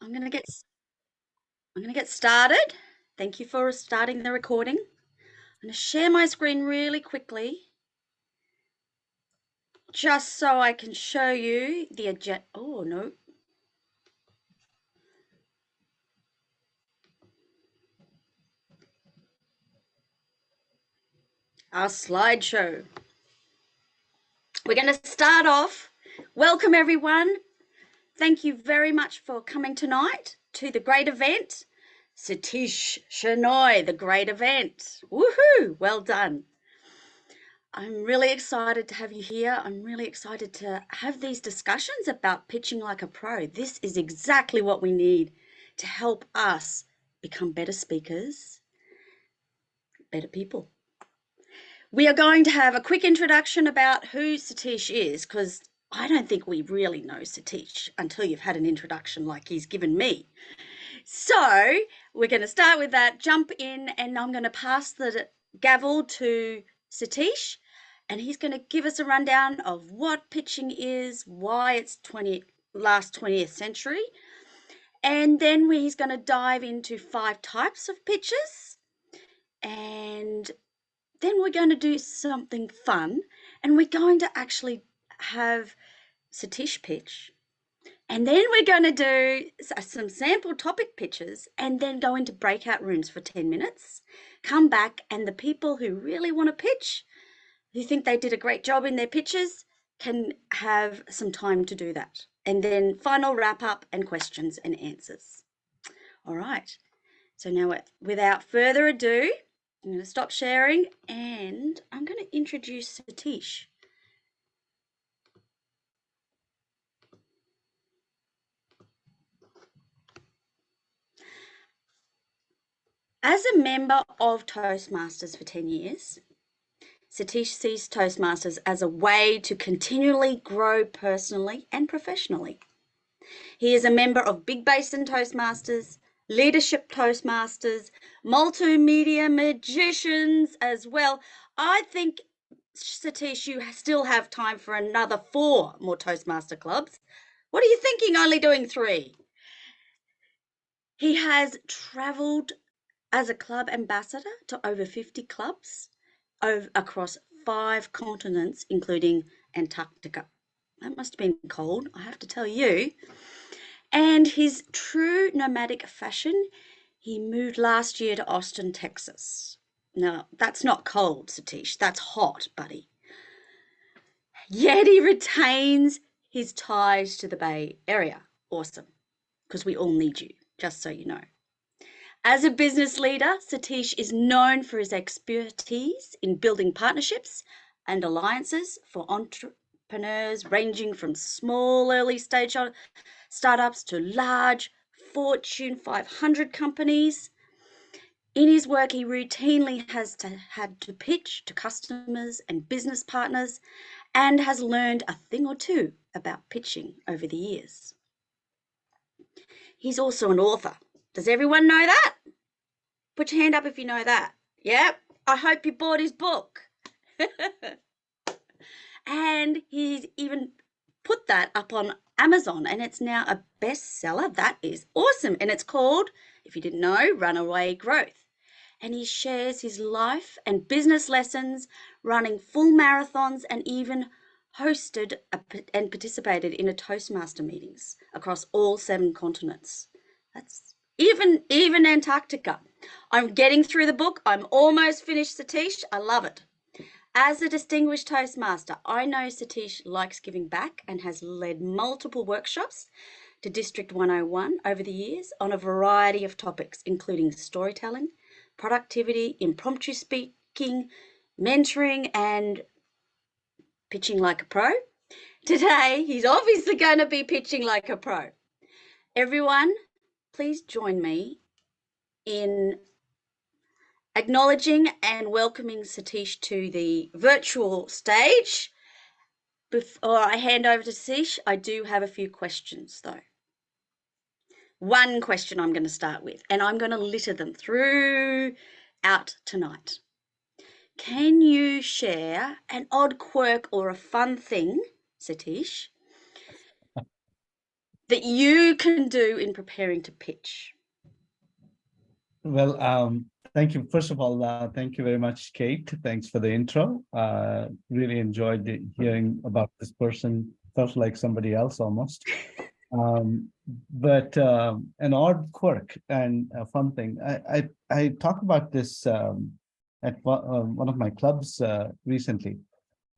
I'm going to get started. Thank you for starting the recording. I'm going to share my screen really quickly, just so I can show you the agenda. Oh no. Our slideshow. We're going to start off. Welcome everyone. Thank you very much for coming tonight to the great event. Satish, Shenoy, the great event. Woohoo! Well done. I'm really excited to have you here. I'm really excited to have these discussions about pitching like a pro. This is exactly what we need to help us become better speakers, better people. We are going to have a quick introduction about who Satish is, because I don't think we really know Satish until you've had an introduction like he's given me. So we're going to start with that, jump in, and I'm going to pass the gavel to Satish, and he's going to give us a rundown of what pitching is, why it's last 20th century, and then he's going to dive into 5 types of pitches, and then we're going to do something fun, and we're going to actually have Satish pitch. And then we're going to do some sample topic pitches and then go into breakout rooms for 10 minutes, come back, and the people who really want to pitch, who think they did a great job in their pitches, can have some time to do that. And then final wrap up and questions and answers. All right. So now without further ado, I'm going to stop sharing and I'm going to introduce Satish. As a member of Toastmasters for 10 years, Satish sees Toastmasters as a way to continually grow personally and professionally. He is a member of Big Basin Toastmasters, Leadership Toastmasters, Multimedia Magicians as well. I think, Satish, you still have time for another 4 more Toastmaster clubs. What are you thinking, only doing 3? He has travelled as a club ambassador to over 50 clubs across 5 continents, including Antarctica. That must have been cold, I have to tell you. And his true nomadic fashion, he moved last year to Austin, Texas. Now, that's not cold, Satish. That's hot, buddy. Yet he retains his ties to the Bay Area. Awesome. Because we all need you, just so you know. As a business leader, Satish is known for his expertise in building partnerships and alliances for entrepreneurs ranging from small early stage startups to large Fortune 500 companies. In his work, he routinely had to pitch to customers and business partners and has learned a thing or two about pitching over the years. He's also an author. Does everyone know that? Put your hand up if you know that. Yep, I hope you bought his book. And he's even put that up on Amazon and it's now a bestseller. That is awesome. And it's called, if you didn't know, Runaway Growth. And he shares his life and business lessons, running full marathons, and even hosted and participated in a Toastmaster meetings across all 7 continents. That's even Antarctica. I'm getting through the book. I'm almost finished, Satish. I love it. As a distinguished Toastmaster, I know Satish likes giving back and has led multiple workshops to District 101 over the years on a variety of topics, including storytelling, productivity, impromptu speaking, mentoring, and pitching like a pro. Today, he's obviously going to be pitching like a pro. Everyone, please join me in acknowledging and welcoming Satish to the virtual stage. Before I hand over to Satish, I do have a few questions though. One question I'm going to start with, and I'm going to litter them throughout tonight. Can you share an odd quirk or a fun thing, Satish, that you can do in preparing to pitch? Well, thank you. First of all, thank you very much, Kate. Thanks for the intro. Really enjoyed hearing about this person. Felt like somebody else almost. But an odd quirk and a fun thing. I talk about this at one of my clubs recently,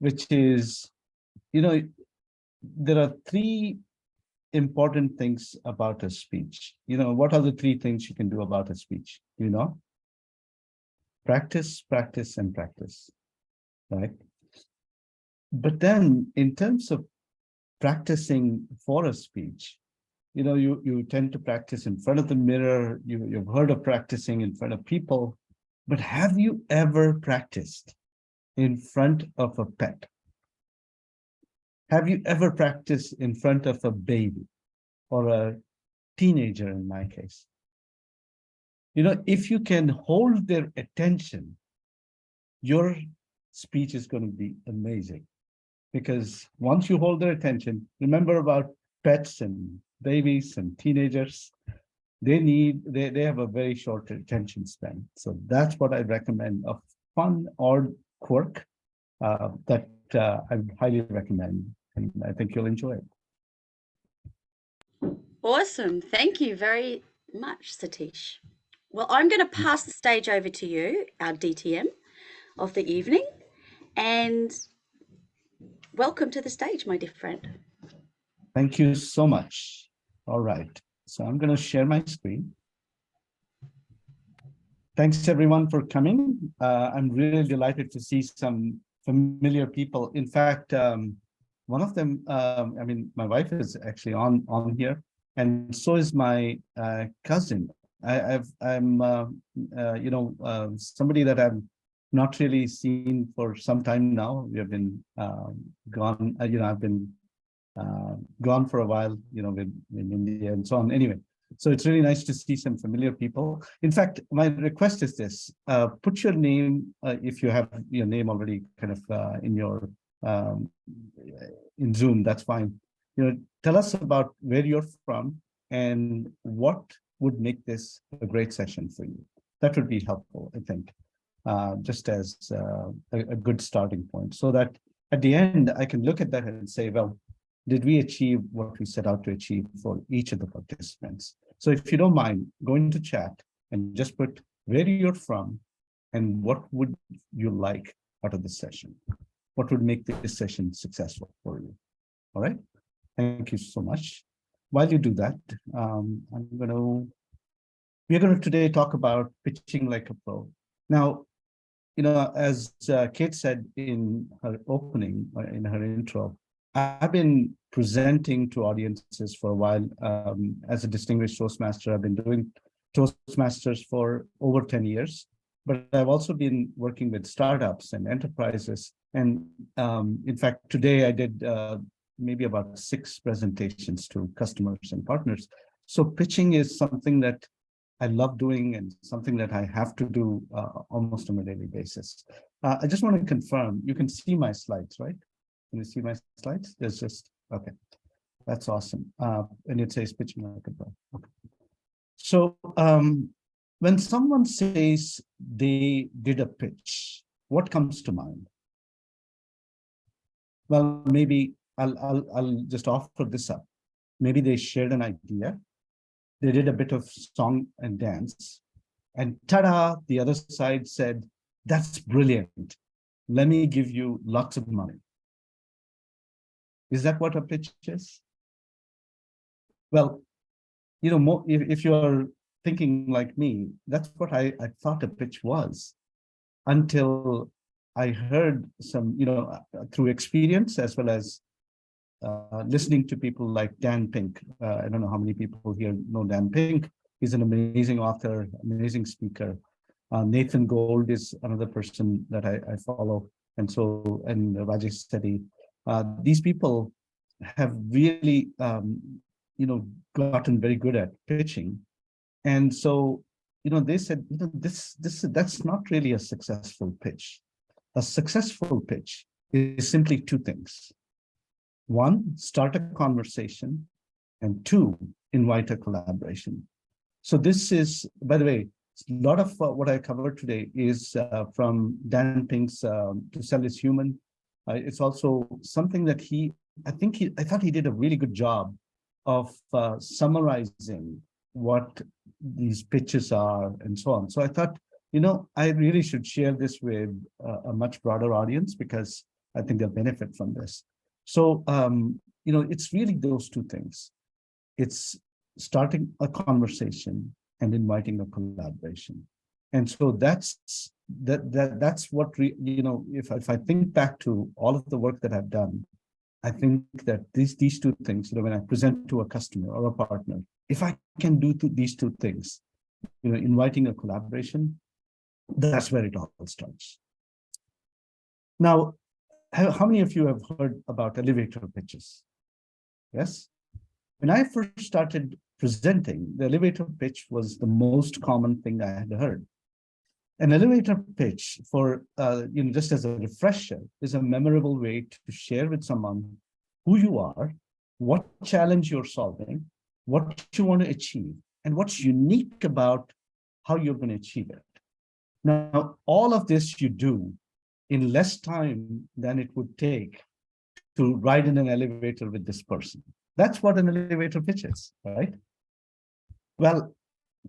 which is, there are three important things about a speech. What are the three things you can do about a speech? Practice, practice, and practice, right? But then in terms of practicing for a speech, you tend to practice in front of the mirror. You've heard of practicing in front of people, but have you ever practiced in front of a pet? Have you ever practiced in front of a baby or a teenager in my case? If you can hold their attention, your speech is going to be amazing. Because once you hold their attention, remember about pets and babies and teenagers, they have a very short attention span. So that's what I recommend, a fun or quirk that I would highly recommend. And I think you'll enjoy it. Awesome. Thank you very much, Satish. Well, I'm going to pass the stage over to you, our DTM of the evening, and welcome to the stage, my dear friend. Thank you so much. All right. So I'm going to share my screen. Thanks everyone for coming. I'm really delighted to see some familiar people. In fact, one of them, my wife is actually on here, and so is my cousin. I'm somebody that I've not really seen for some time now. We have been gone. I've been gone for a while. In India and so on. Anyway. So it's really nice to see some familiar people. In fact, my request is this: put your name, if you have your name already kind of in your in Zoom, that's fine. Tell us about where you're from and what would make this a great session for you. That would be helpful, I think, just as a good starting point, so that at the end I can look at that and say, well, did we achieve what we set out to achieve for each of the participants? So if you don't mind, go into chat and just put where you're from and what would you like out of the session? What would make this session successful for you? All right. Thank you so much. While you do that, we're going to today talk about pitching like a pro. Now, as Kate said in her opening, in her intro, I've been presenting to audiences for a while. As a distinguished Toastmaster, I've been doing Toastmasters for over 10 years, but I've also been working with startups and enterprises. And in fact, today I did maybe about 6 presentations to customers and partners. So pitching is something that I love doing and something that I have to do almost on a daily basis. I just want to confirm, you can see my slides, right? Can you see my slides? There's just, okay, that's awesome. And it says pitching like a pro. Okay. So when someone says they did a pitch, what comes to mind? Well, maybe I'll just offer this up. Maybe they shared an idea. They did a bit of song and dance, and ta-da, the other side said, that's brilliant. Let me give you lots of money. Is that what a pitch is? Well, if you're thinking like me, that's what I thought a pitch was, until I heard some, through experience as well as listening to people like Dan Pink. I don't know how many people here know Dan Pink. He's an amazing author, amazing speaker. Nathan Gold is another person that I follow, and Rajesh Sethi. These people have really, gotten very good at pitching, and so, they said, that's not really a successful pitch. A successful pitch is simply 2 things. 1, start a conversation, and two, invite a collaboration. So this is, by the way, a lot of what I covered today is from Dan Pink's To Sell is Human. It's also something that I thought he did a really good job of summarizing what these pitches are and so on. So I thought, I really should share this with a much broader audience because I think they'll benefit from this. So, it's really those two things. It's starting a conversation and inviting a collaboration. And so that's what if I think back to all of the work that I've done, I think that these two things, when I present to a customer or a partner, if I can do these two things, inviting a collaboration, that's where it all starts. Now, how many of you have heard about elevator pitches? Yes? When I first started presenting, the elevator pitch was the most common thing I had heard. An elevator pitch, for just as a refresher, is a memorable way to share with someone who you are, what challenge you're solving, what you want to achieve, and what's unique about how you're going to achieve it. Now, all of this you do in less time than it would take to ride in an elevator with this person. That's what an elevator pitch is, right? Well,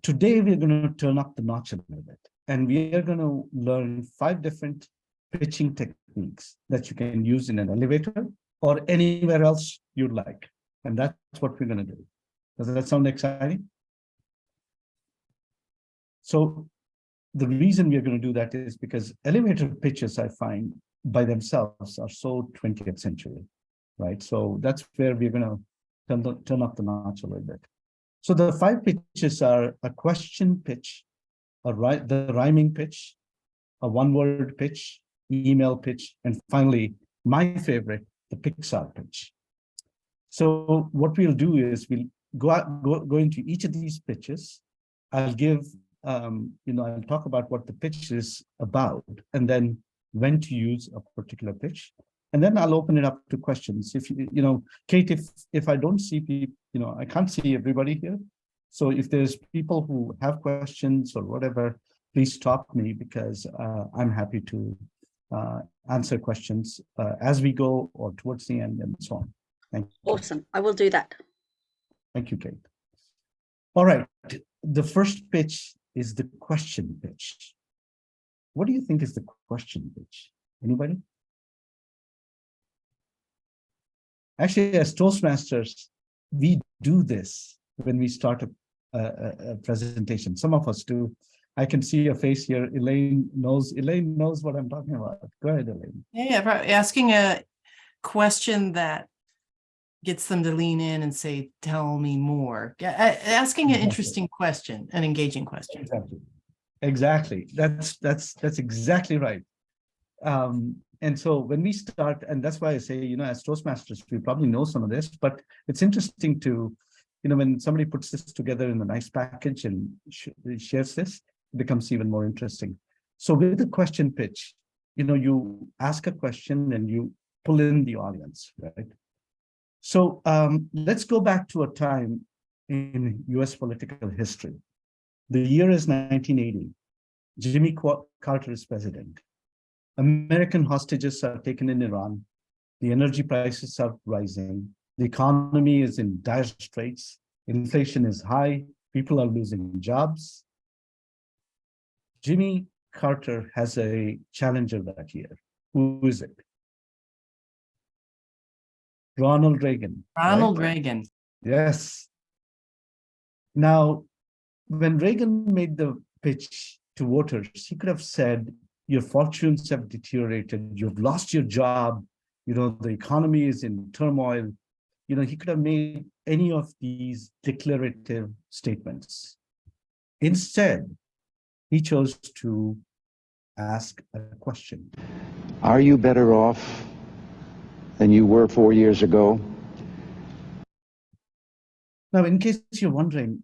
today we're going to turn up the notch a little bit, and we are going to learn 5 different pitching techniques that you can use in an elevator or anywhere else you'd like. And that's what we're going to do. Does that sound exciting? So the reason we're going to do that is because elevator pitches, I find, by themselves are so 20th century, right? So that's where we're going to turn up the notch a little bit. So the 5 pitches are a question pitch, the rhyming pitch, a one-word pitch, email pitch, and finally, my favorite, the Pixar pitch. So what we'll do is we'll go into each of these pitches. I'll give, I'll talk about what the pitch is about, and then when to use a particular pitch. And then I'll open it up to questions. If Kate, if I don't see people, I can't see everybody here. So if there's people who have questions or whatever, please stop me because I'm happy to answer questions as we go or towards the end and so on. Thank you. Awesome. I will do that. Thank you, Kate. All right. The first pitch is the question pitch. What do you think is the question pitch? Anybody? Actually, as Toastmasters, we do this when we start a presentation. Some of us do. I can see your face here. Elaine knows what I'm talking about. Go ahead, Elaine. Yeah, asking a question that gets them to lean in and say, tell me more. Asking an interesting question, an engaging question. Exactly. That's exactly right. And so when we start, and that's why I say, as Toastmasters, we probably know some of this, but it's interesting to, when somebody puts this together in a nice package and shares this, it becomes even more interesting. So with the question pitch, you ask a question and you pull in the audience, right? So let's go back to a time in US political history. The year is 1980. Jimmy Carter is president. American hostages are taken in Iran. The energy prices are rising. The economy is in dire straits. Inflation is high. People are losing jobs. Jimmy Carter has a challenger that year. Who is it? Ronald Reagan. Ronald Reagan. Yes. Now, when Reagan made the pitch to voters, he could have said, your fortunes have deteriorated, you've lost your job, the economy is in turmoil. He could have made any of these declarative statements. Instead, he chose to ask a question. Are you better off than you were 4 years ago? Now, in case you're wondering,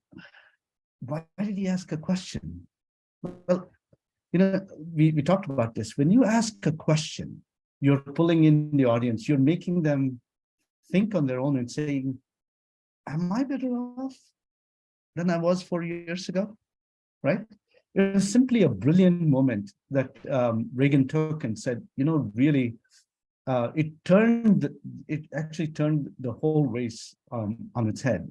why did he ask a question? Well, we talked about this. When you ask a question, you're pulling in the audience, you're making them think on their own and saying, am I better off than I was 4 years ago? Right? It was simply a brilliant moment that Reagan took and said, really, it actually turned the whole race on its head.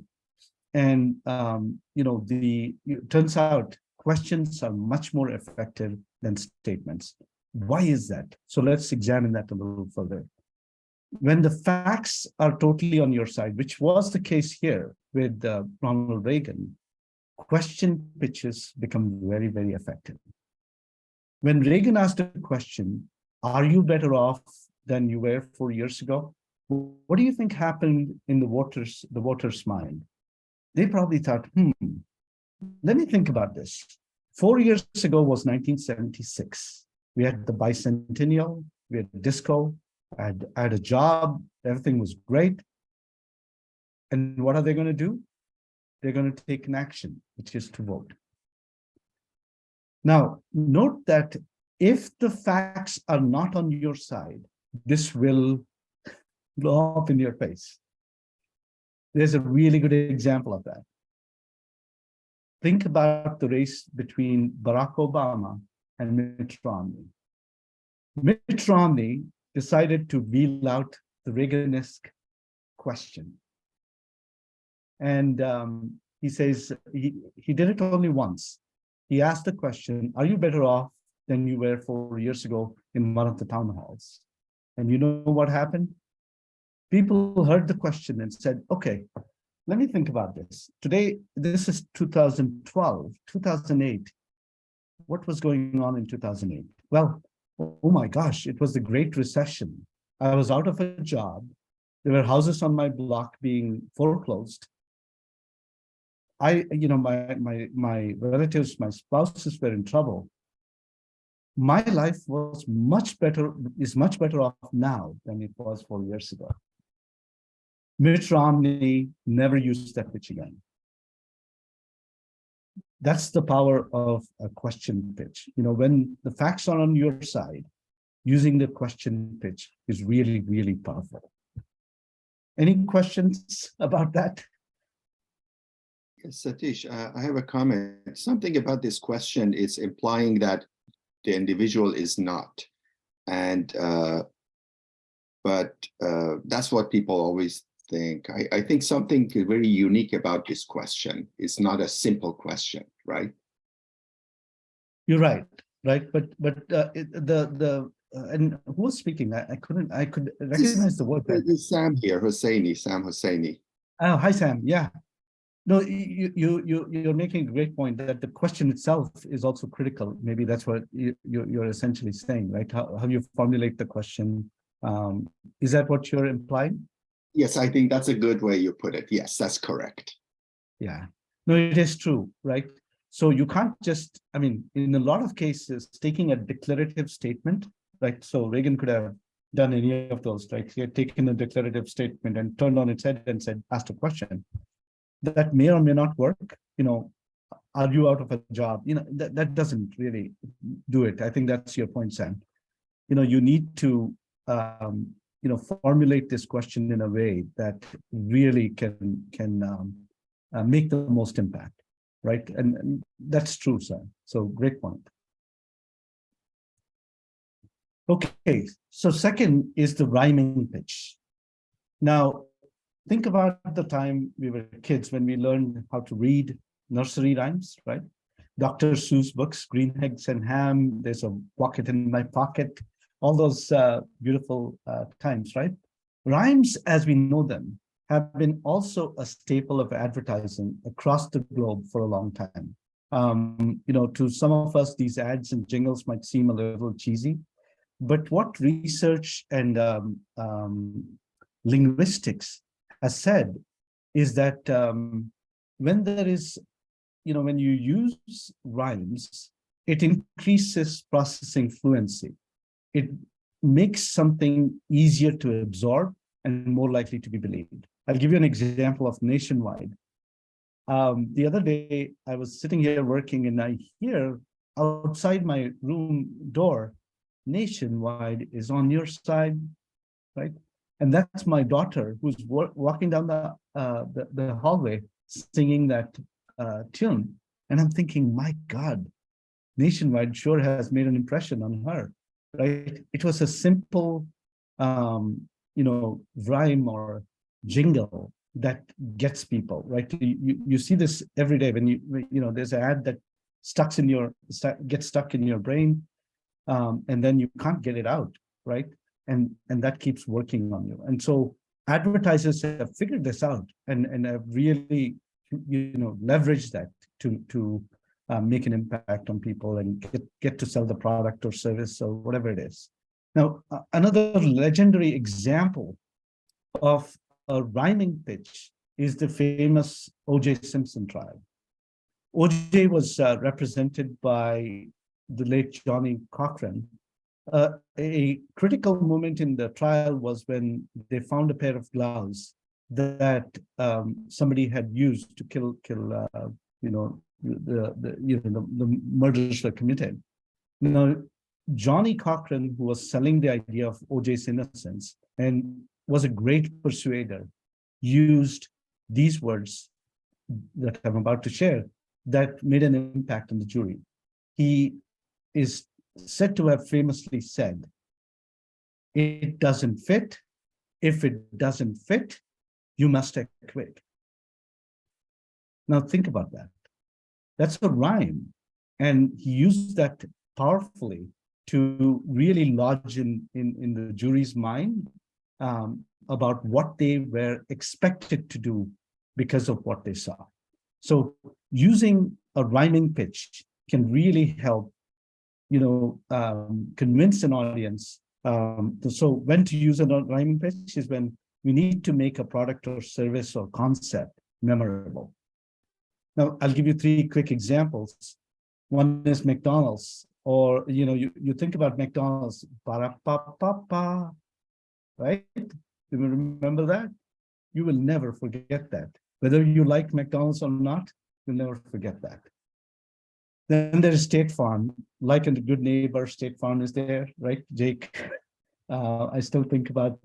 And, it turns out questions are much more effective than statements. Why is that? So let's examine that a little further. When the facts are totally on your side, which was the case here with Ronald Reagan, question pitches become very, very effective. When Reagan asked a question, are you better off than you were 4 years ago? What do you think happened in the voters' mind? They probably thought, let me think about this. 4 years ago was 1976. We had the bicentennial, we had disco, I had a job, everything was great. And what are they going to do? They're going to take an action, which is to vote. Now, note that if the facts are not on your side, this will blow up in your face. There's a really good example of that. Think about the race between Barack Obama and Mitt Romney. Mitt Romney decided to wheel out the Reagan-esque question. And he says, he did it only once. He asked the question, are you better off than you were 4 years ago in one of the town halls? And you know what happened? People heard the question and said, okay, let me think about this. Today, this is 2012, 2008. What was going on in 2008? Well, oh my gosh, it was the Great Recession. I was out of a job. There were houses on my block being foreclosed. My relatives, my spouses were in trouble. My life is much better off now than it was 4 years ago. Mitt Romney never used that pitch again. That's the power of a question pitch. When the facts are on your side, using the question pitch is really, really powerful. Any questions about that? Yes, Satish, I have a comment. Something about this question is implying that the individual is not. And, but that's what people always think. I think something very unique about this question. It's not a simple question, right? You're right. But and who was speaking? I could recognize the word. It's Sam here, Sam Hosseini. Oh, hi, Sam. Yeah. No, you're making a great point that the question itself is also critical. Maybe that's what you're essentially saying, right? How you formulate the question. Is that what you're implying? Yes, I think that's a good way you put it. Yes, that's correct. Yeah. No, it is true, right? So you can't just, in a lot of cases, taking a declarative statement, right? So Reagan could have done any of those, right? He had taken a declarative statement and turned on its head and asked a question. That may or may not work. Are you out of a job? That doesn't really do it. I think that's your point, Sam. You need to formulate this question in a way that really can make the most impact, right? And that's true, Sam. So great point. Okay, so second is the rhyming pitch. Now, think about the time we were kids when we learned how to read nursery rhymes, right? Dr. Seuss books, Green Eggs and Ham, There's a Bucket in My Pocket, all those beautiful times, right? Rhymes, as we know them, have been also a staple of advertising across the globe for a long time. To some of us, these ads and jingles might seem a little cheesy, but what research and linguistics has said is that when you use rhymes, it increases processing fluency. It makes something easier to absorb and more likely to be believed. I'll give you an example of Nationwide. The other day, I was sitting here working and I hear outside my room door, Nationwide is on your side, right? And that's my daughter who's walking down the hallway singing that tune. And I'm thinking, my God, Nationwide sure has made an impression on her, right? It was a simple, rhyme or jingle that gets people, right? You see this every day when there's an ad that gets stuck in your brain, and then you can't get it out, right? And that keeps working on you. And so advertisers have figured this out and have really, leveraged that to make an impact on people and get to sell the product or service or whatever it is. Now, another legendary example of a rhyming pitch is the famous O.J. Simpson trial. O.J. was represented by the late Johnny Cochran. A critical moment in the trial was when they found a pair of gloves that somebody had used to kill the murders were committed. Now, Johnny Cochran, who was selling the idea of O.J.'s innocence and was a great persuader, used these words that I'm about to share that made an impact on the jury. He is said to have famously said, "It doesn't fit. If it doesn't fit, you must acquit." Now think about that. That's a rhyme. And he used that powerfully to really lodge in the jury's mind about what they were expected to do because of what they saw. So using a rhyming pitch can really help, convince an audience. So when to use a rhyming pitch is when we need to make a product or service or concept memorable. Now, I'll give you 3 quick examples. One is McDonald's, or, you think about McDonald's, ba-da-pa-pa-pa, right? You remember that? You will never forget that. Whether you like McDonald's or not, you'll never forget that. Then there's State Farm, like a good neighbor, State Farm is there, right? Jake. I still think about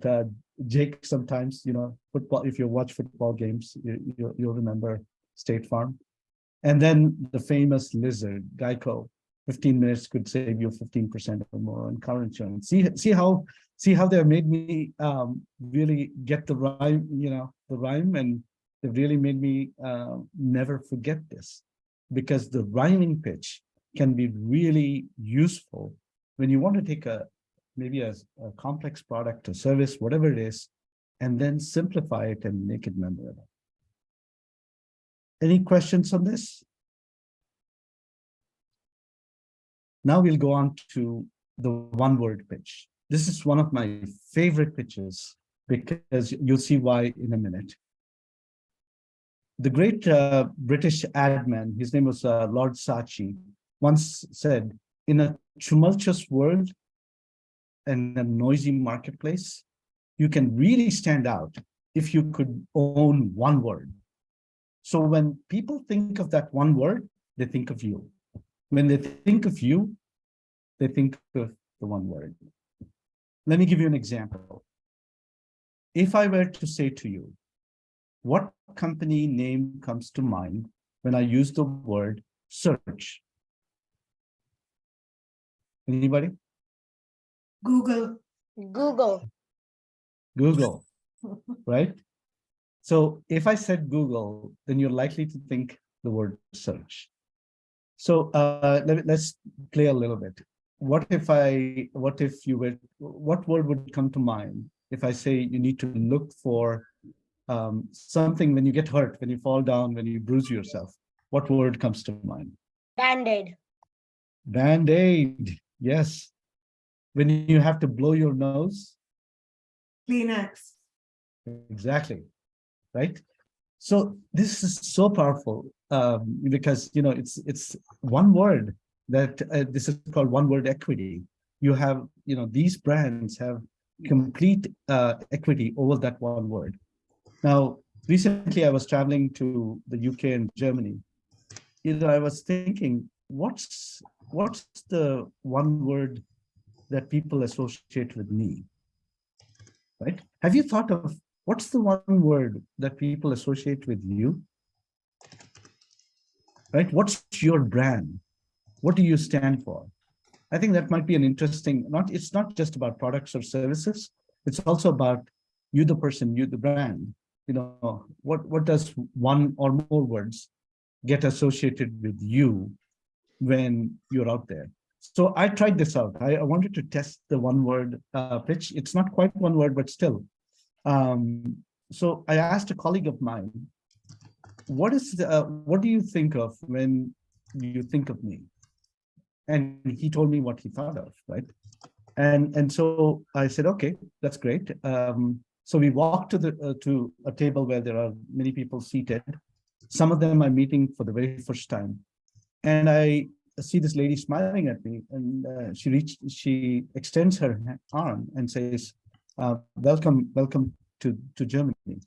Jake sometimes, football. If you watch football games, you'll remember State Farm. And then the famous lizard, Geico. 15 minutes could save you 15% or more on car insurance. See how they've made me really get the rhyme, and they've really made me never forget this, because the rhyming pitch can be really useful when you want to take maybe a complex product or service, whatever it is, and then simplify it and make it memorable. Any questions on this? Now we'll go on to the one-word pitch. This is one of my favorite pitches because you'll see why in a minute. The great British ad man, his name was Lord Saatchi, once said, "In a tumultuous world and a noisy marketplace, you can really stand out if you could own one word." So when people think of that one word, they think of you. When they think of you, they think of the one word. Let me give you an example. If I were to say to you, what company name comes to mind when I use the word search? Anybody? Google. Google, right? So if I said Google, then you're likely to think the word search. So let's play a little bit. What word would come to mind if I say you need to look for something when you get hurt, when you fall down, when you bruise yourself? What word comes to mind? Band-Aid. Band-Aid, yes. When you have to blow your nose? Kleenex. Exactly, right? So this is so powerful because it's one word that this is called one word equity. You have these brands have complete equity over that one word. Now, recently I was traveling to the UK and Germany. I was thinking, what's the one word that people associate with me, right? Have you thought of what's the one word that people associate with you? Right? What's your brand? What do you stand for? I think that might be an interesting, it's not just about products or services. It's also about you, the person, you, the brand. You know, what does one or more words get associated with you when you're out there? So I tried this out. I wanted to test the one word pitch. It's not quite one word, but still. So I asked a colleague of mine, what do you think of when you think of me? And he told me what he thought of, right? And so I said, okay, that's great. So we walked to a table where there are many people seated. Some of them I'm meeting for the very first time, and I see this lady smiling at me, and she extends her arm and says, welcome to Germany.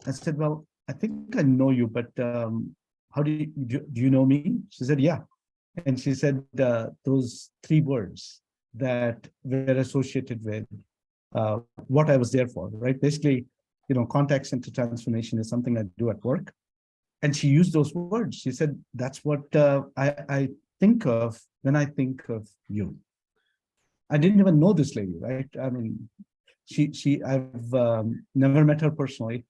I said, well, I think I know you, but how do you know me? She said, yeah. And she said those three words that were associated with what I was there for, right? Basically, you know, contact center transformation is something I do at work. And she used those words. She said, that's what I think of when I think of you. I didn't even know this lady, right? I mean, I've never met her personally.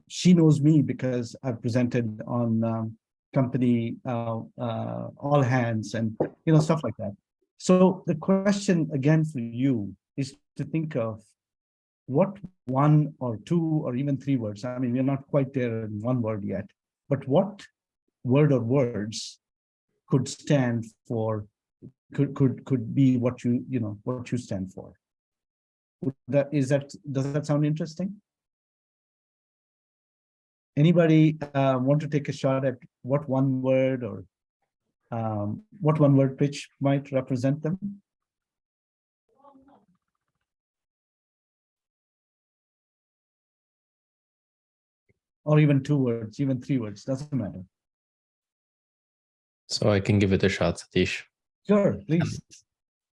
She knows me because I've presented on company all hands and, you know, stuff like that. So the question again for you is to think of what one or two or even three words. I mean, we're not quite there in one word yet, but what word or words could stand for, could be what you stand for. Does that sound interesting? Anybody want to take a shot at what one word or what one word pitch might represent them? Or even two words, even three words, doesn't matter. So I can give it a shot, Satish. Sure, please.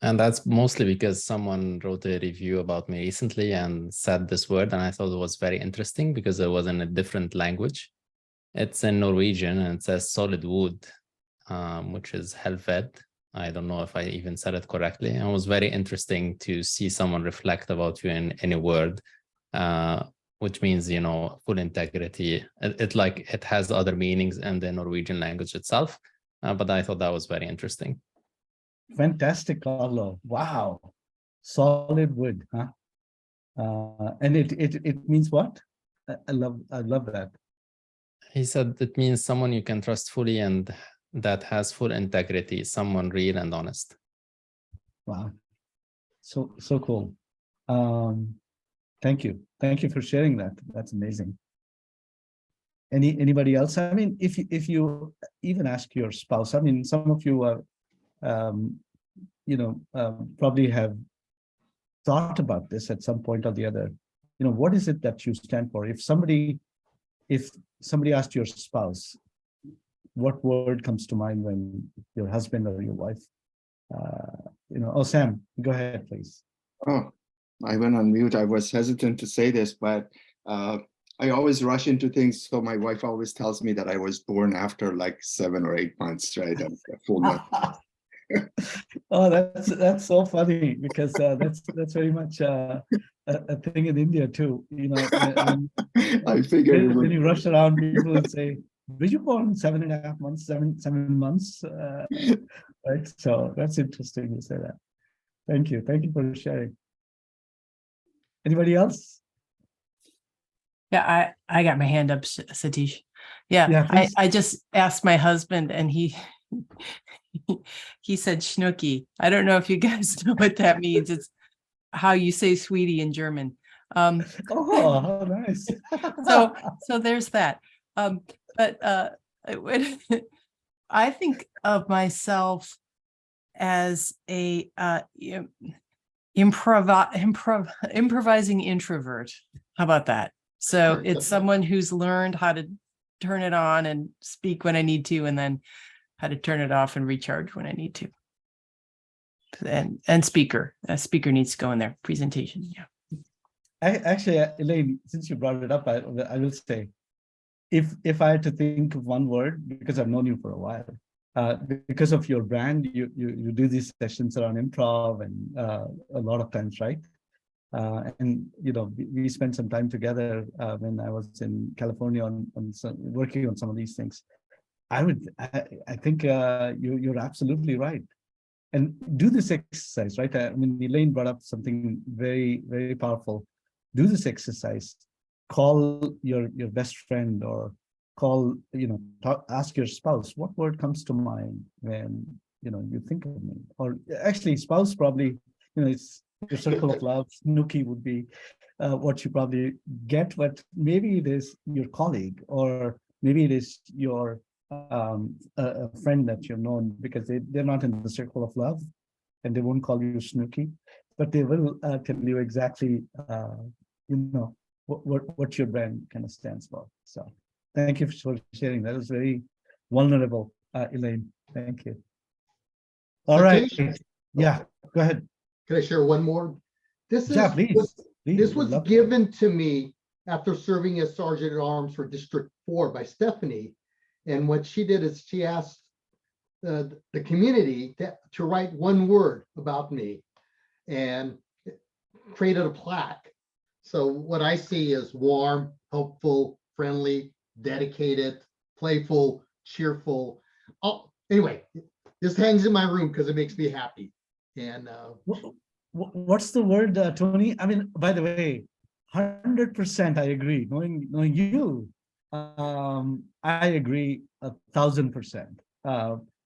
And that's mostly because someone wrote a review about me recently and said this word, and I thought it was very interesting because it was in a different language. It's in Norwegian and it says solid wood, which is helved. I don't know if I even said it correctly. And it was very interesting to see someone reflect about you in any word, which means, you know, full integrity. It has other meanings in the Norwegian language itself, but I thought that was very interesting. Fantastic, Carlo. Wow. Solid wood, huh? And it means what? I love that. He said it means someone you can trust fully and that has full integrity, someone real and honest. Wow. So cool. Thank you. Thank you for sharing that. That's amazing. Anybody else? I mean, if you even ask your spouse, I mean, some of you are probably have thought about this at some point or the other. You know, what is it that you stand for? If somebody asked your spouse, what word comes to mind when your husband or your wife, oh, Sam, go ahead, please. Oh, I went on mute. I was hesitant to say this, but I always rush into things. So my wife always tells me that I was born after like 7 or 8 months, right? A full month. Oh, that's so funny because that's very much a thing in India too. You know, when I figured when you rush around, people would say, "Were you born 7.5 months, seven months?" Right. So that's interesting you say that. Thank you for sharing. Anybody else? Yeah, I got my hand up, Satish. Yeah, please. I just asked my husband and he said Schnucki. I don't know if you guys know what that means. It's how you say sweetie in German. Oh, how nice. So there's that. But I think of myself as a improvising introvert. How about that? So it's someone who's learned how to turn it on and speak when I need to, and then how to turn it off and recharge when I need to. And speaker needs to go in there. Presentation, yeah. Actually, Elaine, since you brought it up, I will say, if I had to think of one word, because I've known you for a while, because of your brand, you do these sessions around improv and a lot of times, right? And we spent some time together when I was in California on working on some of these things. I think you're absolutely right. And do this exercise, right? I mean, Elaine brought up something very, very powerful. Do this exercise. Call your best friend, or call, ask your spouse, what word comes to mind when, you think of me? Or actually, spouse probably, it's your circle of love. Snooki would be what you probably get, but maybe it is your colleague, or maybe it is your a friend that you've known, because they're not in the circle of love, and they won't call you Snooki, but they will tell you exactly, what your brand kind of stands for. So thank you for sharing. That was very vulnerable, Elaine. Thank you. All right. Satish, Yeah, go ahead. can I share one more? This Yeah, is please. this Would was love to. given to me after serving as Sergeant at Arms for District 4 by Stephanie. And what she did is she asked the community to write one word about me and created a plaque. So what I see is warm, helpful, friendly, dedicated, playful, cheerful. Oh, anyway, this hangs in my room because it makes me happy. And What's the word, Tony? I mean, by the way, 100% I agree. Knowing you, I agree 1,000%.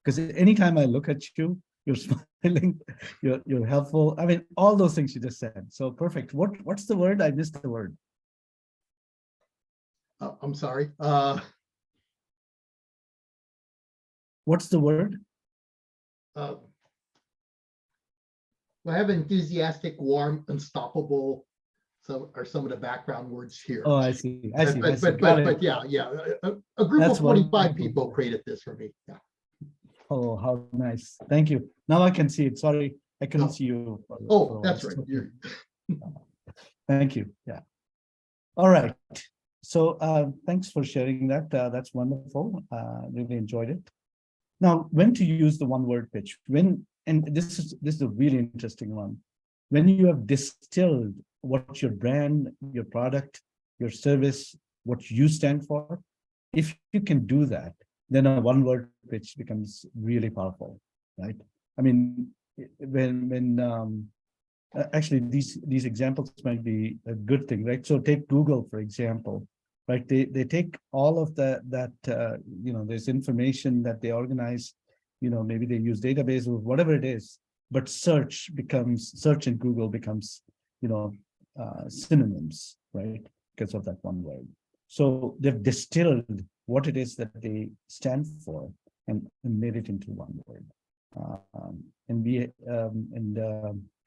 Because anytime I look at you, you're smiling, you're helpful. I mean, all those things you just said. So perfect. What's the word? I missed the word. I'm sorry. What's the word? I have enthusiastic, warm, unstoppable. So are some of the background words here. Oh, I see. I see. But yeah, a group That's of 45 wonderful. people created this for me. Yeah. Oh, how nice. Thank you. Now I can see it. Sorry, I couldn't see you. Oh, that's right. Thank you. Yeah. All right. So thanks for sharing that. That's wonderful. Really enjoyed it. Now, when to use the one word pitch? And this is a really interesting one. When you have distilled what your brand, your product, your service, what you stand for, if you can do that, then a one word pitch becomes really powerful, right? I mean, actually these examples might be a good thing, right? So take Google, for example, right? They take all of that there's information that they organize, maybe they use database or whatever it is, but search in Google becomes, synonyms, right? Because of that one word. So they've distilled what it is that they stand for and made it into one word.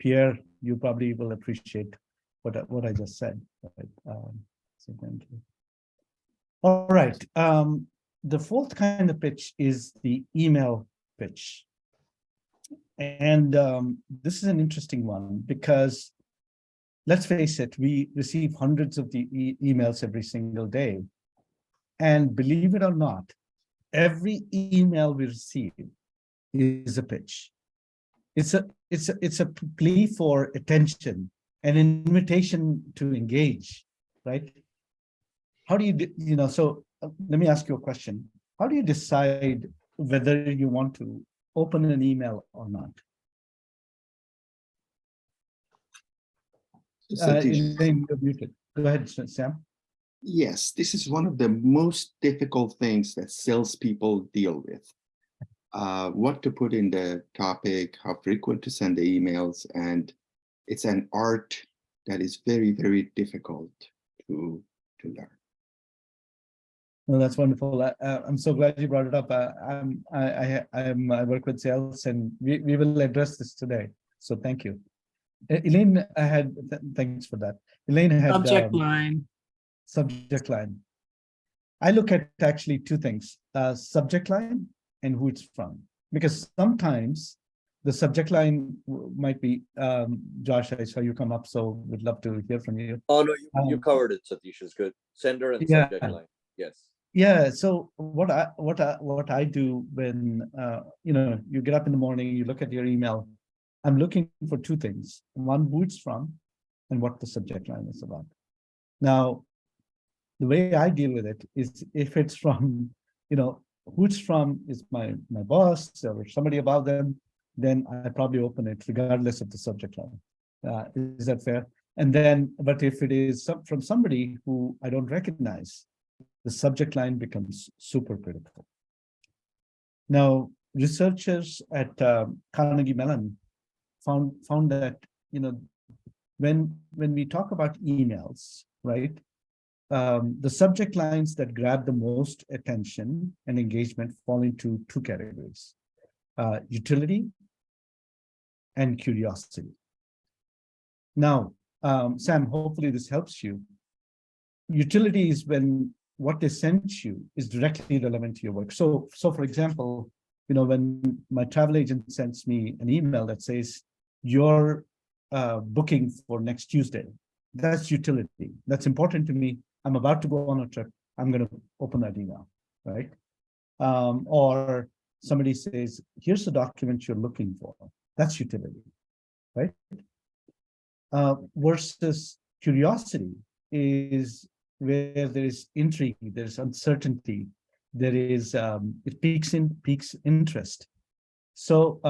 Pierre, you probably will appreciate what I just said. Right? So thank you. All right. The fourth kind of pitch is the email pitch. And this is an interesting one because let's face it, we receive hundreds of the emails every single day. And believe it or not, every email we receive is a pitch. It's a plea for attention, an invitation to engage, right? How do you, so let me ask you a question. How do you decide whether you want to open an email or not? Elaine, you're muted. Go ahead, Sam. Yes, this is one of the most difficult things that salespeople deal with. What to put in the topic, how frequent to send the emails, and it's an art that is very, very difficult to learn. No, that's wonderful. I'm so glad you brought it up. I work with sales, and we will address this today. So thank you. Elaine had, thanks for that. Elaine had Subject line. Subject line. I look at actually two things, subject line and who it's from. Because sometimes the subject line might be, Josh, I saw you come up, so we'd love to hear from you. Oh, no, you Um, covered it, Satish, is good. Sender and Yeah. subject line, yes. Yeah, so what I do when you get up in the morning, you look at your email, I'm looking for two things. One, who it's from, and what the subject line is about. Now, the way I deal with it is if it's from, who it's from is my boss or somebody above them, then I probably open it regardless of the subject line. Is that fair? And then, but if it is from somebody who I don't recognize, the subject line becomes super critical. Now, researchers at Carnegie Mellon found that when we talk about emails, right, the subject lines that grab the most attention and engagement fall into two categories: utility and curiosity. Now, Sam, hopefully this helps you. Utility is when what they sent you is directly relevant to your work. So for example, when my travel agent sends me an email that says you're booking for next Tuesday, that's utility. That's important to me. I'm about to go on a trip. I'm going to open that email, right? Or somebody says, here's the document you're looking for. That's utility, right? Versus curiosity is where there is intrigue, there's uncertainty, there is it piques interest. So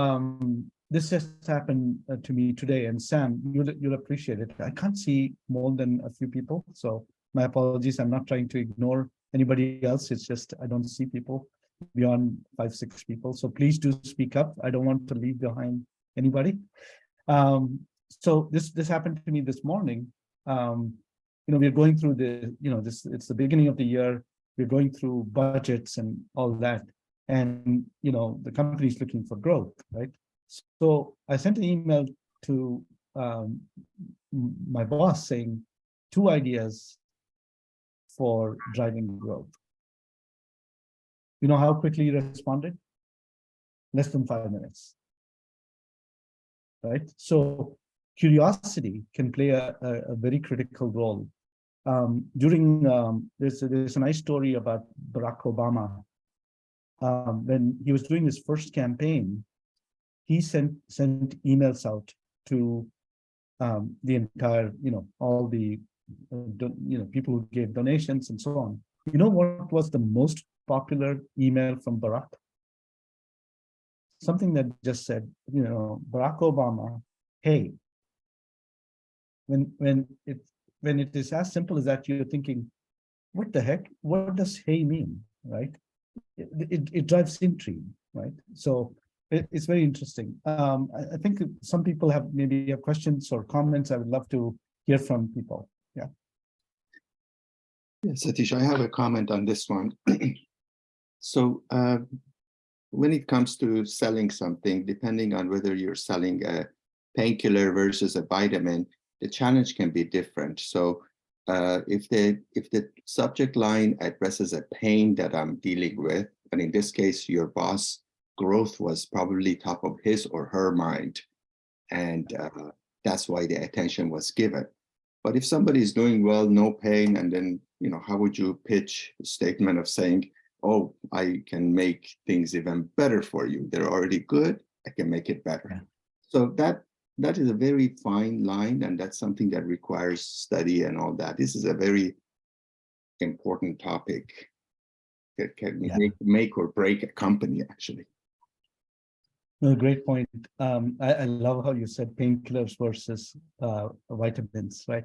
this just happened to me today, and Sam, you'll appreciate it. I can't see more than a few people, so my apologies. I'm not trying to ignore anybody else. It's just I don't see people beyond 5-6 people. So please do speak up. I don't want to leave behind anybody. So this happened to me this morning. We're going through it's the beginning of the year. We're going through budgets and all that. And, the company is looking for growth, right? So I sent an email to my boss saying 2 ideas for driving growth. You know how quickly he responded? Less than 5 minutes, right? So curiosity can play a very critical role. There's a nice story about Barack Obama. When he was doing his first campaign, he sent emails out to the entire, all the, people who gave donations and so on. You know what was the most popular email from Barack? Something that just said, Barack Obama, hey. When it is as simple as that, you're thinking, what the heck? What does hey mean, right? It drives intrigue, right? So it's very interesting. I think some people have questions or comments. I would love to hear from people. Yeah. Yeah, Satish, I have a comment on this one. So when it comes to selling something, depending on whether you're selling a painkiller versus a vitamin, the challenge can be different. So if the subject line addresses a pain that I'm dealing with, and in this case, your boss growth was probably top of his or her mind, and that's why the attention was given. But if somebody is doing well, no pain, and then, how would you pitch a statement of saying, oh, I can make things even better for you. They're already good. I can make it better. Yeah. So that is a very fine line, and that's something that requires study and all that. This is a very important topic that can make or break a company, actually. No, great point. I love how you said painkillers versus vitamins, right?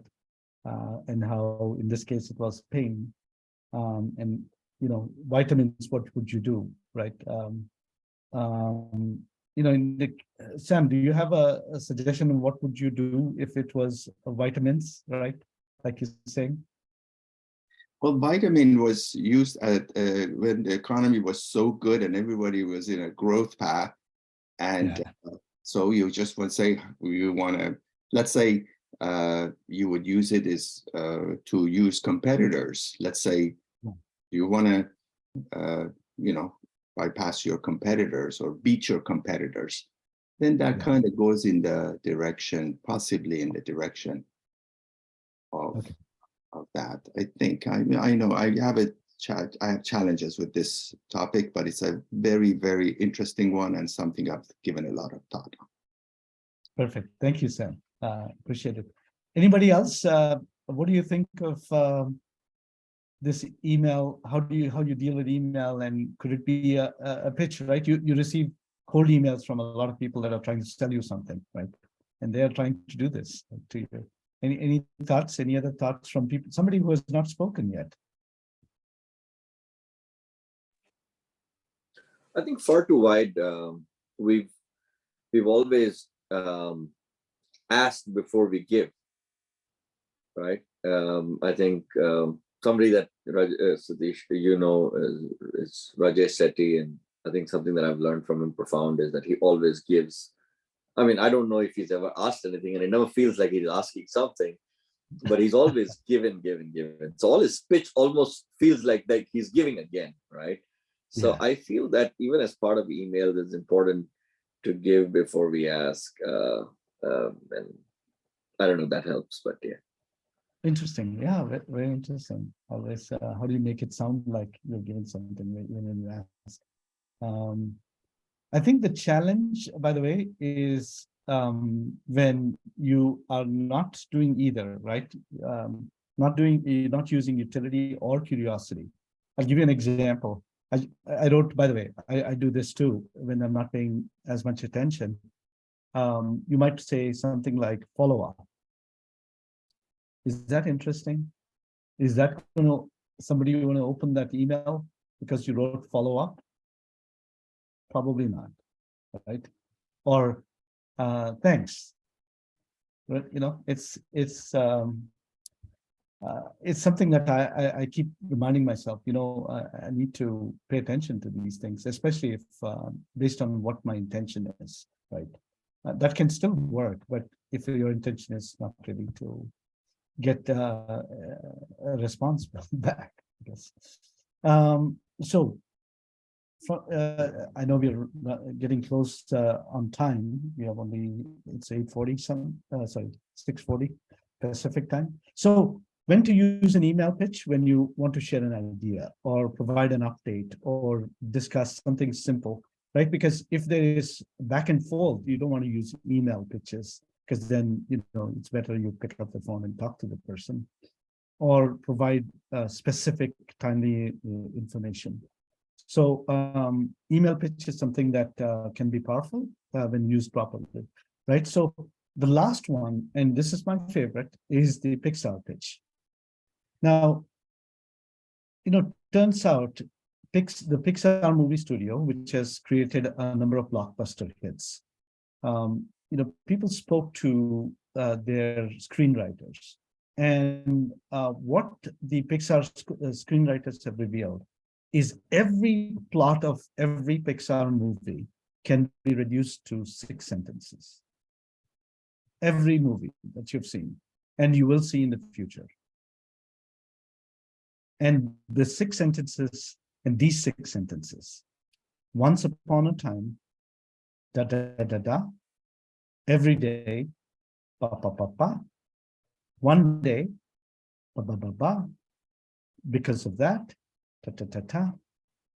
And how in this case it was pain. And vitamins, what would you do, right? Sam, do you have a suggestion on what would you do if it was vitamins, right? Like you're saying? Well, vitamin was used when the economy was so good and everybody was in a growth path. And so you just would say, you want to, let's say you would use it as to use competitors. Let's say you want to, bypass your competitors or beat your competitors. then that Yeah. kind of goes in the direction, possibly in the direction of, Okay. of that. I think I know I have challenges with this topic, but it's a very, very interesting one and something I've given a lot of thought on. Perfect. Thank you, Sam. Appreciate it. Anybody else? What do you think of this email? How you deal with email, and could it be a pitch, right? You receive cold emails from a lot of people that are trying to sell you something, right? And they are trying to do this to you. Any thoughts? Any other thoughts from people? Somebody who has not spoken yet. I think far too wide. We've always asked before we give, right? I think somebody that Satish, is Rajesh Sethi, and I think something that I've learned from him profound is that he always gives. I mean, I don't know if he's ever asked anything, and it never feels like he's asking something, but he's always given. So all his pitch almost feels like he's giving again, right? So Yeah. I feel that even as part of email, it's important to give before we ask. And I don't know if that helps, but yeah. Interesting. Yeah, very interesting. Always, how do you make it sound like you're giving something when you ask? I think the challenge, by the way, is when you are not doing either, right? Not using utility or curiosity. I'll give you an example. I wrote, by the way, I do this too when I'm not paying as much attention. You might say something like follow up. Is that interesting? Is that somebody want to open that email because you wrote follow up? Probably not, right? Or thanks. But, it's something that I keep reminding myself. I need to pay attention to these things, especially if based on what my intention is, right? That can still work, but if your intention is not really to get a response back, I guess. So I know we're getting close on time. We have only, it's 8:40 sorry, 6:40 Pacific time. So when to use an email pitch? When you want to share an idea or provide an update or discuss something simple, right? Because if there is back and forth, you don't want to use email pitches, because then, it's better you pick up the phone and talk to the person or provide specific timely information. So email pitch is something that can be powerful when used properly, right? So the last one, and this is my favorite, is the Pixar pitch. Now, turns out the Pixar movie studio, which has created a number of blockbuster hits, people spoke to their screenwriters, and what the Pixar screenwriters have revealed is every plot of every Pixar movie can be reduced to 6 sentences. Every movie that you've seen, and you will see in the future. And the 6 sentences, and these 6 sentences, once upon a time, da da da da, every day, pa pa pa pa, one day, ba ba ba ba, because of that, ta ta ta ta,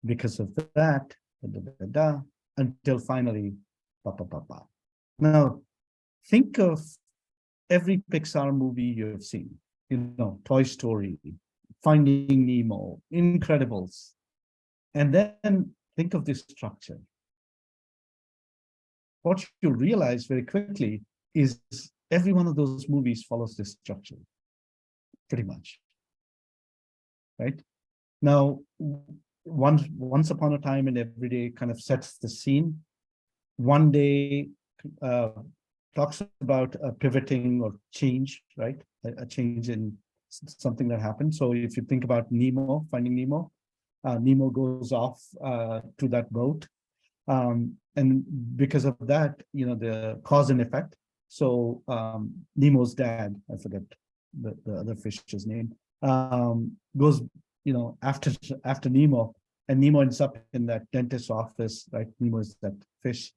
because of that, da da da da, until finally, pa pa pa pa. Now, think of every Pixar movie you've seen, Toy Story, Finding Nemo, Incredibles, and then think of this structure. What you realize very quickly is every one of those movies follows this structure, pretty much, right? Now, once upon a time and every day kind of sets the scene. One day talks about a pivoting or change, right? A change in something that happened. So if you think about Nemo, Finding Nemo, Nemo goes off to that boat. And because of that, the cause and effect. So Nemo's dad, I forget the other fish's name, goes, after Nemo, and Nemo ends up in that dentist's office, right? Nemo is that fish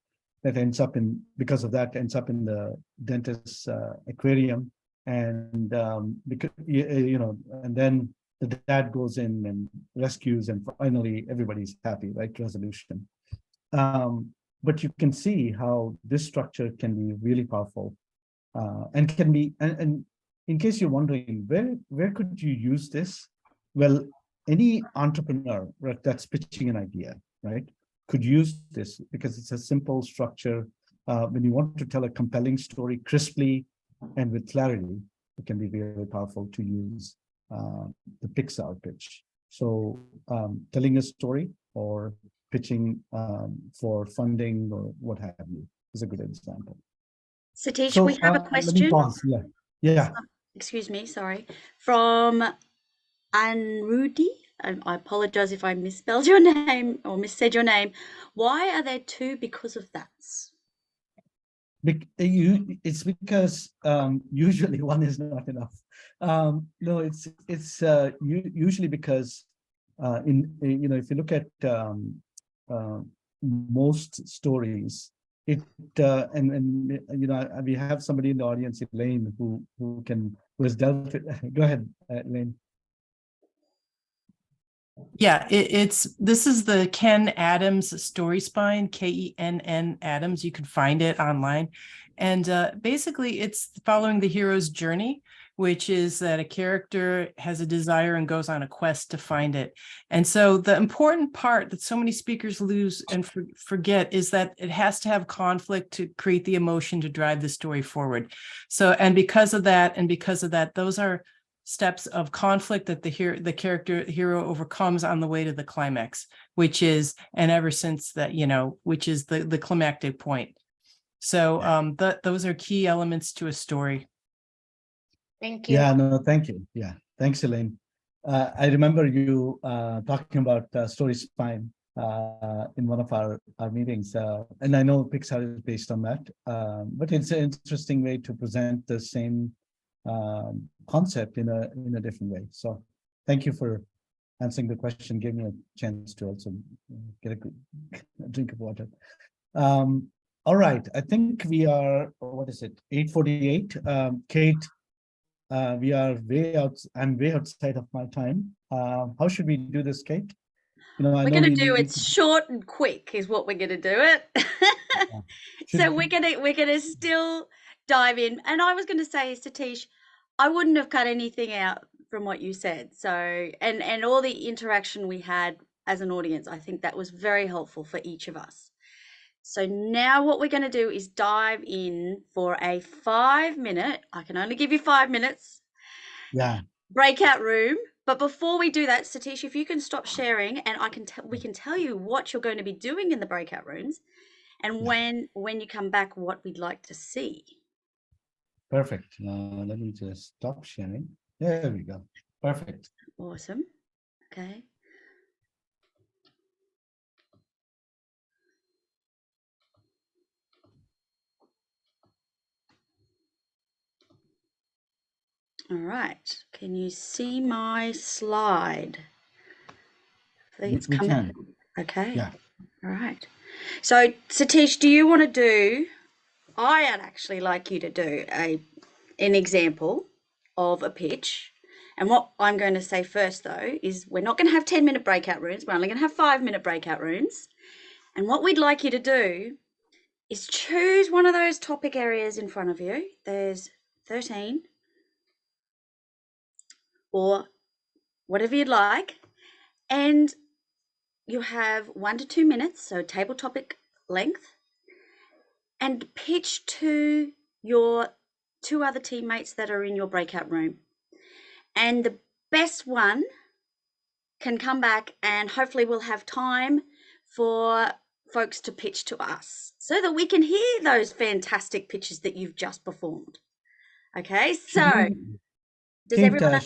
that ends up in, because of that, ends up in the dentist's aquarium. And because, and then the dad goes in and rescues, and finally everybody's happy, right? Resolution. But you can see how this structure can be really powerful, and can be, and in case you're wondering, where could you use this? Well, any entrepreneur, right, that's pitching an idea, right, could use this because it's a simple structure. When you want to tell a compelling story crisply and with clarity, it can be very powerful to use the Pixar pitch. So telling a story or pitching for funding or what have you is a good example. Satish, So we have a let me question. pause. Yeah. Excuse me, sorry. From Anrudi. I apologize if I misspelled your name or missaid your name. Why are there two because of that? It's because usually one is not enough. No, it's usually because if you look at most stories, it and we have somebody in the audience, Elaine, who has dealt with. Go ahead, Elaine. Yeah, this is the Ken Adams story spine, KENN Adams. You can find it online. And basically it's following the hero's journey, which is that a character has a desire and goes on a quest to find it. And so the important part that so many speakers lose and forget is that it has to have conflict to create the emotion to drive the story forward. So, and because of that, those are steps of conflict that the hero overcomes on the way to the climax, which is, and ever since that, which is the climactic point. So those are key elements to a story. Thank you. Yeah, no, thank you. Yeah, thanks, Elaine. I remember you talking about Story Spine in one of our meetings, and I know Pixar is based on that, but it's an interesting way to present the same concept in a different way. So thank you for answering the question, giving me a chance to also get a drink of water. All right, I think we are, what is it, 8:48. Kate, we are I'm way outside of my time. How should we do this, Kate? We're going to do it short and quick is what we're going to do it. So we're going to still dive in. And I was going to say, Satish, I wouldn't have cut anything out from what you said. So, and all the interaction we had as an audience, I think that was very helpful for each of us. So now what we're going to do is dive in for a 5-minute, I can only give you 5 minutes. Yeah. Breakout room. But before we do that, Satish, if you can stop sharing, and we can tell you what you're going to be doing in the breakout rooms, and when you come back, what we'd like to see. Perfect. Let me just stop sharing. There we go. Perfect. Awesome. Okay. All right. Can you see my slide? I think it's coming. Can. Okay. Yeah. All right. So, Satish, do you want to do? I'd actually like you to do an example of a pitch. And what I'm going to say first, though, is we're not going to have 10-minute breakout rooms. We're only going to have 5-minute breakout rooms. And what we'd like you to do is choose one of those topic areas in front of you. There's 13 or whatever you'd like. And you have 1 to 2 minutes, so table topic length, and pitch to your 2 other teammates that are in your breakout room. And the best one can come back, and hopefully we'll have time for folks to pitch to us so that we can hear those fantastic pitches that you've just performed. Okay, so does Kate, everyone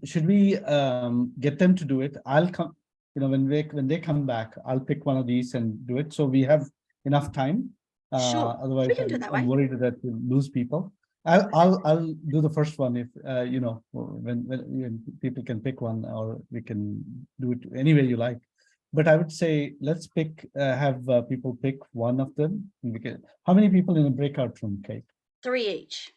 should we get them to do it? I'll come, when they come back, I'll pick one of these and do it, so we have enough time. Sure, Otherwise we can do it that way. I'm worried that we'll lose people. I'll do the first one if when people can pick one, or we can do it any way you like. but I would say let's pick, have people pick one of them. How many people in a breakout room, Kate? 3 each.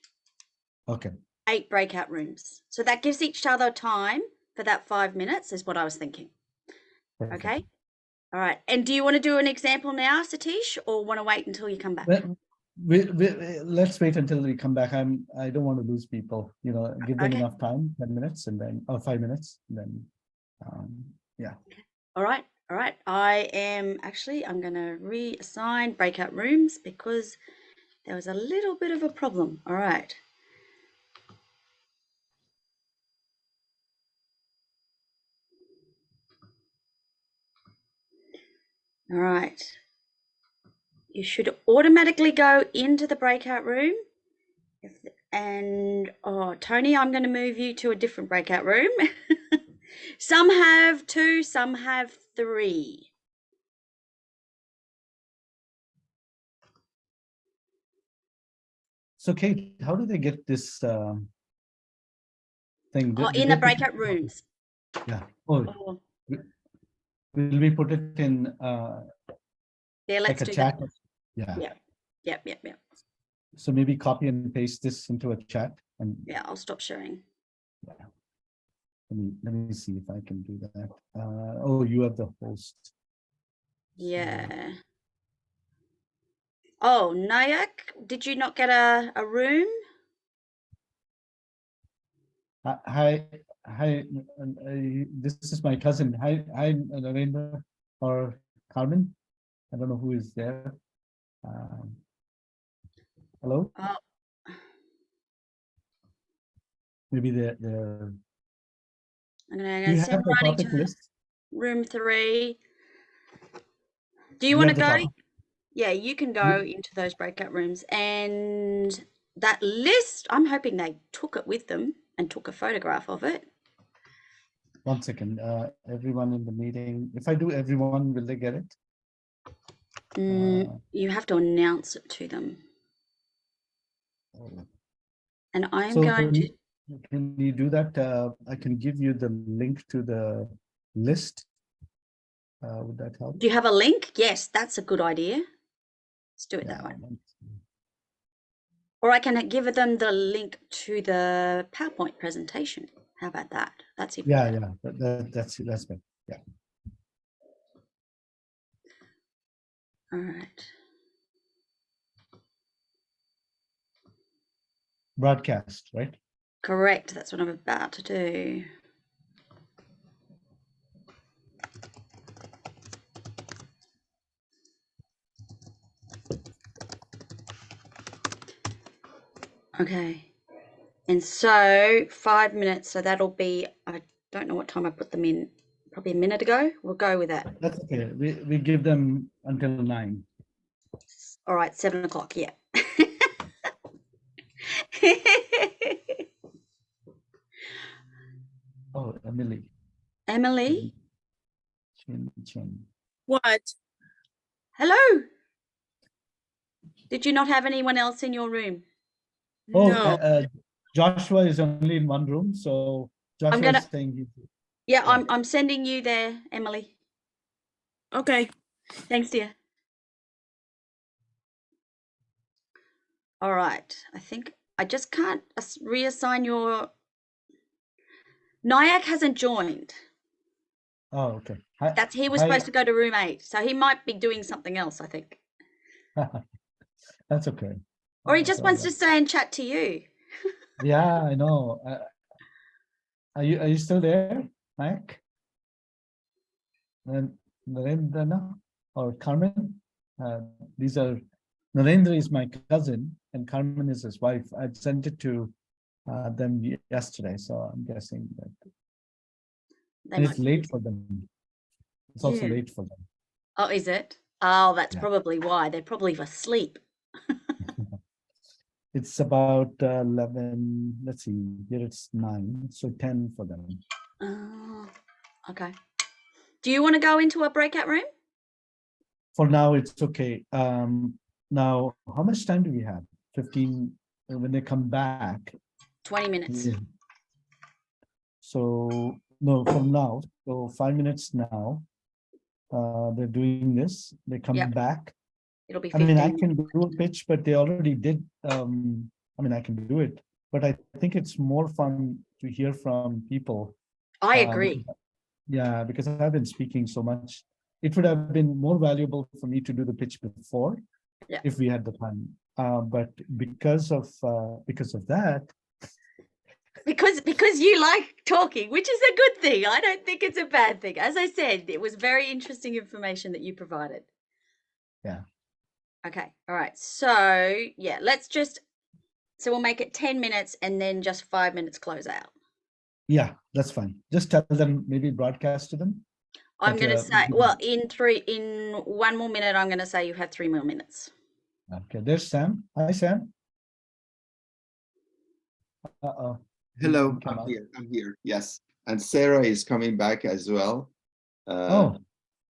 Okay. 8 breakout rooms. So that gives each other time for that 5 minutes is what I was thinking. Perfect. Okay. All right. And do you want to do an example now, Satish, or want to wait until you come back? Well, let's wait until we come back. I don't want to lose people, you know, give them Okay. enough time, 10 minutes and then, or 5 minutes, and then, yeah. All right. All right. I'm going to reassign breakout rooms because there was a little bit of a problem. All right. All right. You should automatically go into the breakout room. Tony, I'm going to move you to a different breakout room. Some have 2, some have 3. So Kate, how do they get this thing? Oh, Did in they the put breakout rooms. Yeah. Oh, Oh, will we put it in yeah, let's like a do chat? that. Yeah. Yep. So maybe copy and paste this into a chat and Yeah, I'll stop sharing. let me see if I can do that. Oh, you are the host. Yeah. Oh, Nayak, did you not get a room? Hi, this is my cousin. Hi, Narendra or Carmen. I don't know who is there. Hello. Oh, Maybe they're. I'm Do going you to have send the Ronnie topic to list? room 3. Do you You want have to the go? topic. Yeah, you can go into those breakout rooms. And that list, I'm hoping they took it with them and took a photograph of it. 1 second. Everyone in the meeting. If I do everyone, will they get it? You have to announce it to them. And I'm So going to. can you do that? I can give you the link to the list. Would that help? Do you have a link? Yes, that's a good idea. Let's do it that way. Or I can give them the link to the PowerPoint presentation. How about that? That's even better. That's better. Yeah. All right. Broadcast, right? Correct. That's what I'm about to do. Okay. And so 5 minutes. So that'll be, I don't know what time I put them in, probably a minute ago. We'll go with that. That's okay. We give them until 9. All right, 7 o'clock. Yeah. Oh, Emily. Emily. Chin. What? Hello. Did you not have anyone else in your room? Oh, No. Joshua is only in one room, so Joshua is saying he's. Yeah, I'm sending you there, Emily. Okay. Thanks, dear. All right. I think I just can't reassign your. Nyack hasn't joined. Oh, okay. He was supposed to go to room 8, so he might be doing something else, I think. That's okay. Or he just wants to stay and chat to you. Yeah, I know. Are you still there, Mike? Narendra or Carmen? These are Narendra is my cousin and Carmen is his wife. I sent it to them yesterday, so I'm guessing that it's late for them. It's also late for them. Oh, is it? Oh, that's probably why. They're probably asleep. It's about 11. Let's see. Here it's 9, so 10 for them. Oh, okay. Do you want to go into a breakout room? For now, it's okay. Now, how much time do we have? 15. When they come back. 20 minutes. Yeah. So no, from now. So 5 minutes now. they're doing this, they come Yep. back. It'll be I mean, I 15 can minutes. do a pitch, but they already did, I mean, I can do it, but I think it's more fun to hear from people. I because- agree. Yeah, because I've been speaking so much. It would have been more valuable for me to do the pitch before, Yeah. if we had the time. But because of that, Because you like talking, which is a good thing. I don't think it's a bad thing. As I said, it was very interesting information that you provided. yeah, Okay. All right. So yeah, so we'll make it 10 minutes and then just 5 minutes close out. yeah, that's fine. Just tell them, maybe broadcast to them. I'm But, going to say, you- well, in 1 more minute, I'm going to say you have 3 more minutes. Okay, there's Sam. Hi, Sam. Uh-oh. Hello, He came I'm out. here. I'm here. Yes, and Sarah is coming back as well. Oh,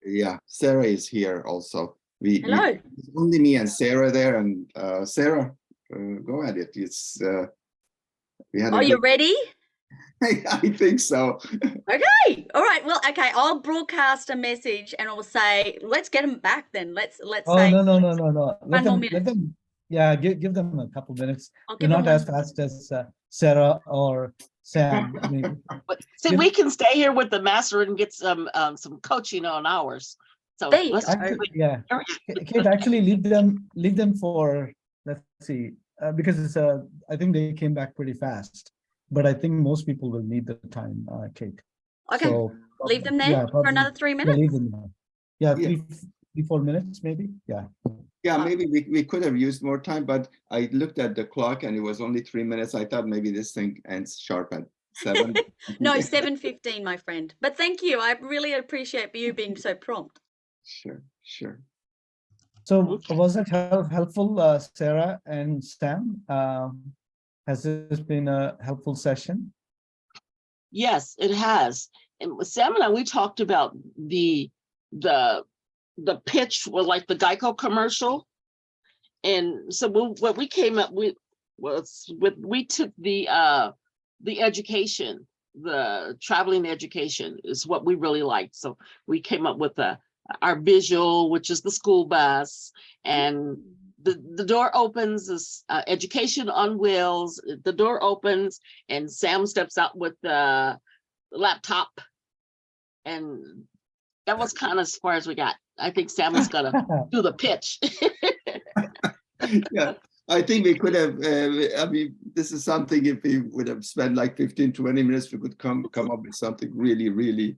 Yeah, Sarah is here also. Hello. It's only me and Sarah there, and Sarah, go at it. It's we had. Are you ready? I think so. Okay. All right. Well, okay. I'll broadcast a message and I'll say, let's get them back then. Let's oh, say no. one more minute. Let them, yeah, give them a couple minutes. I'll They're give them not as one. fast as Sarah or Sam. I mean, But see, Give- we can stay here with the master and get some coaching on ours. So There you let's go. actually, yeah, Kate, actually leave them for, let's see, because it's I think they came back pretty fast, but I think most people will need the time, Kate. Okay. So Leave them there yeah, for probably, another 3 yeah, minutes. leave them there. Yeah, Yeah. 3-4 minutes, maybe. Yeah. Yeah, maybe we could have used more time, but I looked at the clock and it was only 3 minutes. I thought maybe this thing ends sharp at 7. No, 7:15, my friend. But thank you. I really appreciate you being so prompt. Sure. So was it helpful, Sarah and Sam? Has this been a helpful session? Yes, it has. And with Sam and I, we talked about the pitch for like the Geico commercial. And so what we came up with was we took the education, the traveling education is what we really liked. So we came up with our visual, which is the school bus, and the door opens, is education on wheels. The door opens and Sam steps out with the laptop, and that was kind of as far as we got. I think Sam is gonna do the pitch. Yeah, I think we could have, I mean, this is something, if we would have spent like 15-20 minutes, we could come up with something really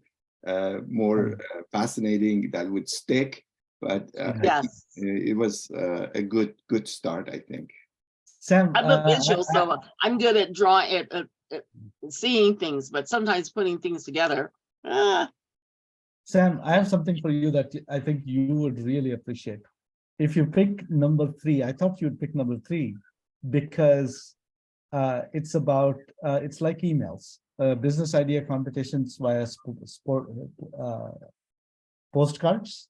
more fascinating that would stick. But Yes, it was a good start, I think. Sam, I'm a visual, so I'm good at drawing, at seeing things, but sometimes putting things together. Sam, I have something for you that I think you would really appreciate. If you pick number 3, I thought you'd pick number 3 because it's about, it's like emails, business idea competitions via postcards.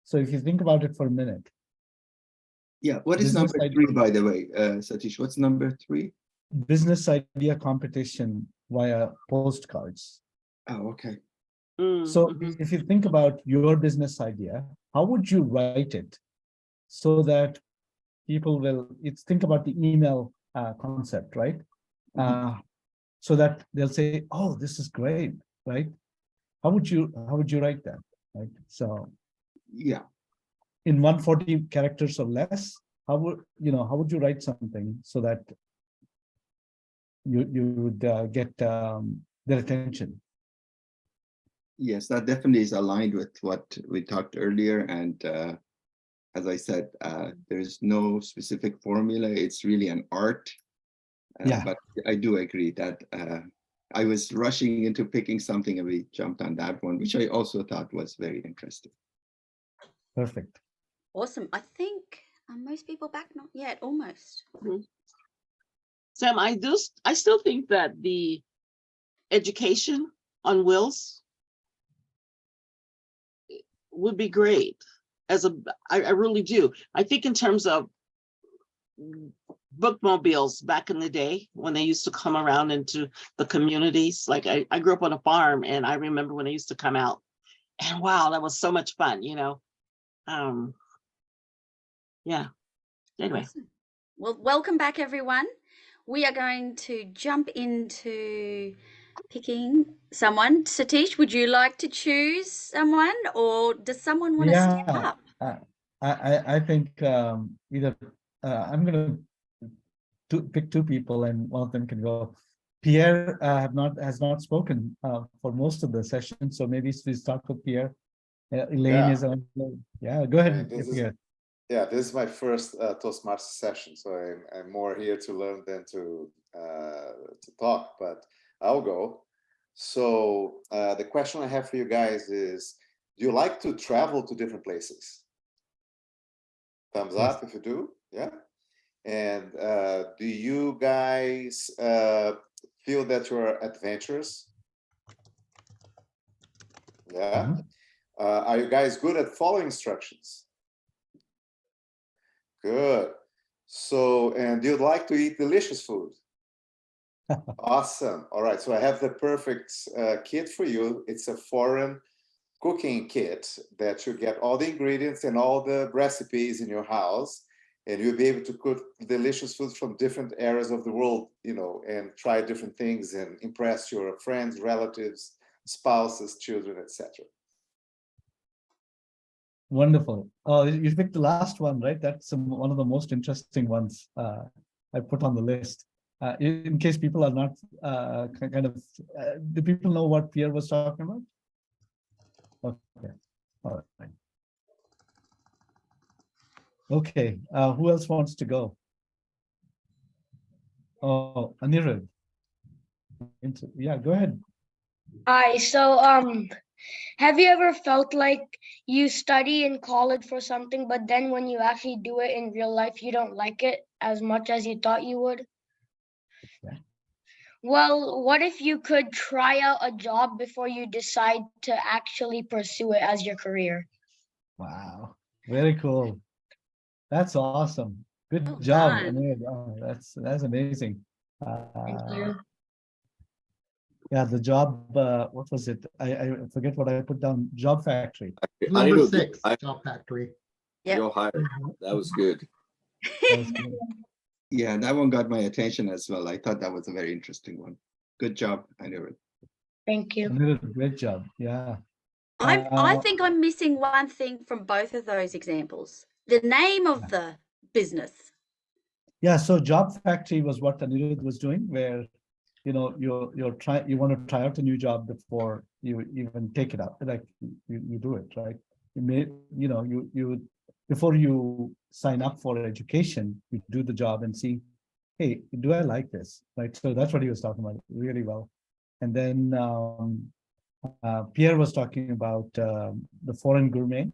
So if you think about it for a minute. Yeah, what is Business number 3, by the way, Satish? What's number 3? Business idea competition via postcards. Oh, okay. So if you think about your business idea, how would you write it so that people will, think about the email concept, right? So that they'll say, oh, this is great, right? How would you write that, right? So Yeah. in 140 characters or less, how would you write something so that you would get their attention? Yes, that definitely is aligned with what we talked earlier. And as I said, there's no specific formula. It's really an art. Yeah. But I do agree that I was rushing into picking something and we jumped on that one, which I also thought was very interesting. Perfect. Awesome. I think most people back, not yet, almost. Sam, I still think that the education on wheels would be great. I really do. I think in terms of bookmobiles back in the day when they used to come around into the communities, like I grew up on a farm, and I remember when they used to come out And wow, that was so much fun, you know. Yeah. Anyway. Awesome. Well, welcome back, everyone. We are going to jump into picking someone. Satish, would you like to choose someone, or does someone want to step up? I think either I'm going to pick two people, and one of them can go. Pierre has not spoken for most of the session, so maybe we start with Pierre. Elaine is on. Yeah, go ahead, Pierre. Yeah, this is my first Toastmasters session, so I'm more here to learn than to talk, but I'll go. So the question I have for you guys is, do you like to travel to different places? Thumbs up if you do, yeah. And do you guys feel that you're adventurous? Yeah. Are you guys good at following instructions? Good. So, and do you like to eat delicious food? Awesome. All right. So I have the perfect kit for you. It's a foreign cooking kit that you get all the ingredients and all the recipes in your house, and you'll be able to cook delicious food from different areas of the world, you know, and try different things and impress your friends, relatives, spouses, children, etc. Wonderful. Oh, you picked the last one, right? That's one of the most interesting ones I put on the list. In case people are not do people know what Pierre was talking about? Okay. All right. Okay. Who else wants to go? Oh, Anirudh. Yeah, go ahead. Hi. So, have you ever felt like you study in college for something, but then when you actually do it in real life, you don't like it as much as you thought you would? Yeah. Well, what if you could try out a job before you decide to actually pursue it as your career? Wow. Very cool. That's awesome. Good Well job, done. Anirudh. Oh, that's amazing. Thank you. Yeah, the job, what was it? I forget what I put down. Job Factory. Number 6, Job Factory. Yep. You're hired. That was good. That was good. Yeah, that one got my attention as well. I thought that was a very interesting one. Good job, Anirudh. Thank you. Anirudh, great job. Yeah. I think I'm missing one thing from both of those examples. The name of the business. Yeah, so Job Factory was what Anirudh was doing, where you know you want to try out a new job before you even take it up. Like you do it, right? You before you sign up for education, you do the job and see, hey, do I like this? Right. So that's what he was talking about really well. And then Pierre was talking about the foreign gourmet.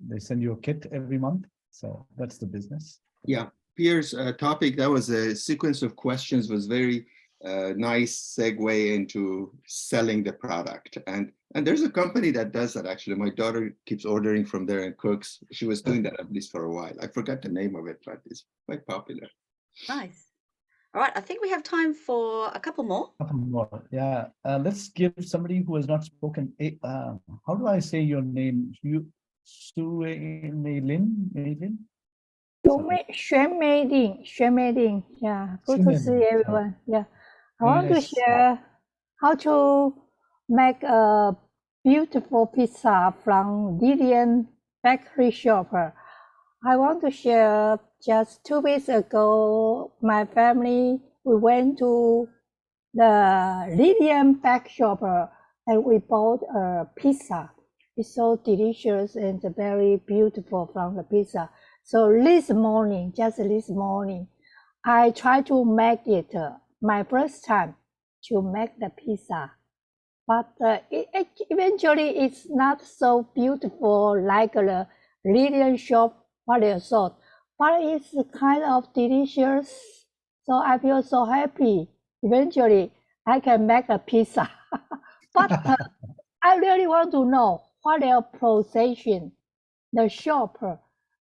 They send you a kit every month. So that's the business. Yeah, Pierre's topic, that was a sequence of questions, was very nice segue into selling the product. And there's a company that does that, actually. My daughter keeps ordering from there and cooks. She was doing that at least for a while. I forgot the name of it, but it's quite popular. Nice. All right, I think we have time for a couple more. Yeah. Let's give somebody who has not spoken. How do I say your name? Meilin? Xuan Meiding. Yeah, good to see everyone. Yeah, I want to share how to make a beautiful pizza from Lilian Bakery Shop. I want to share just 2 weeks ago, my family, we went to the Lilian Bakery Shop and we bought a pizza. It's so delicious and very beautiful from the pizza. So just this morning, I tried to make it my first time to make the pizza. But eventually it's not so beautiful like the Lilian shop what they sold. But it's kind of delicious. So I feel so happy. Eventually I can make a pizza. But I really want to know what their procession, the shop,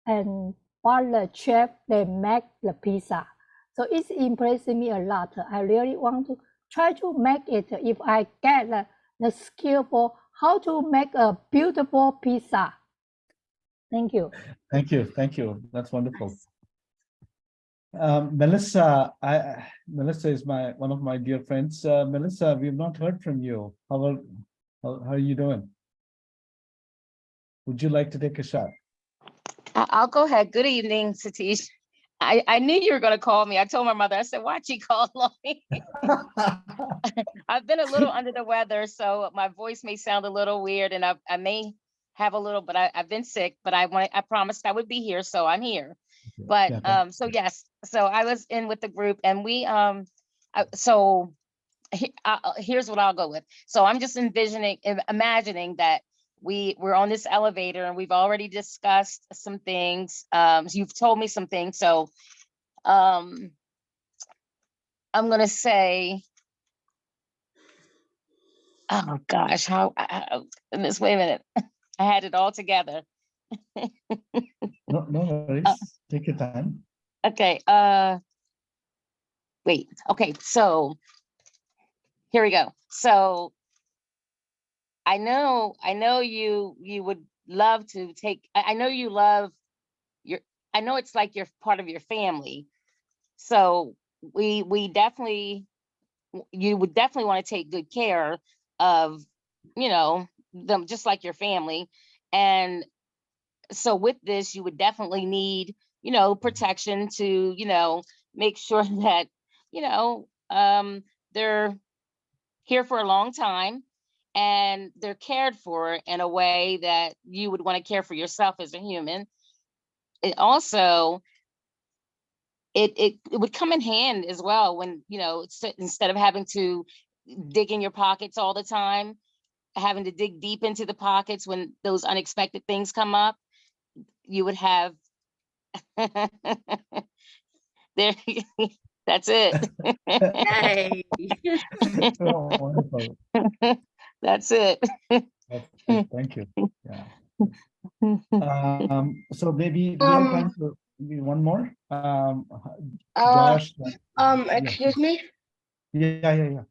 and what the chef they make the pizza. So it's impressing me a lot. I really want to try to make it. If I get the skill for how to make a beautiful pizza. Thank you. Thank you. Thank you. That's wonderful. Nice. Melissa, Melissa is one of my dear friends. Melissa, we've not heard from you. How are you doing? Would you like to take a shot? I'll go ahead. Good evening, Satish. I knew you were going to call me. I told my mother, I said, why'd you call on me? I've been a little under the weather, so my voice may sound a little weird and I may have a little, but I've been sick, but I promised I would be here, so I'm here. But so yes, so I was in with the group and we here's what I'll go with. So I'm just imagining that we're on this elevator and we've already discussed some things. You've told me some things. So I'm gonna say, oh gosh, wait a minute. I had it all together. No worries. Take your time. Okay. Wait. Okay. So here we go. So I know you would love to take. I know you love I know it's like you're part of your family. So we definitely, you would definitely want to take good care of, them just like your family. And so with this, you would definitely need, protection to, make sure that, they're here for a long time and they're cared for in a way that you would want to care for yourself as a human. It also, it would come in hand as well when, instead of having to dig in your pockets all the time, having to dig deep into the pockets when those unexpected things come up, you would have there. That's it. Yay. Oh, wonderful. That's it. That's good. Thank you. Yeah. So maybe we have time for maybe one more. Josh. Excuse me. Yeah.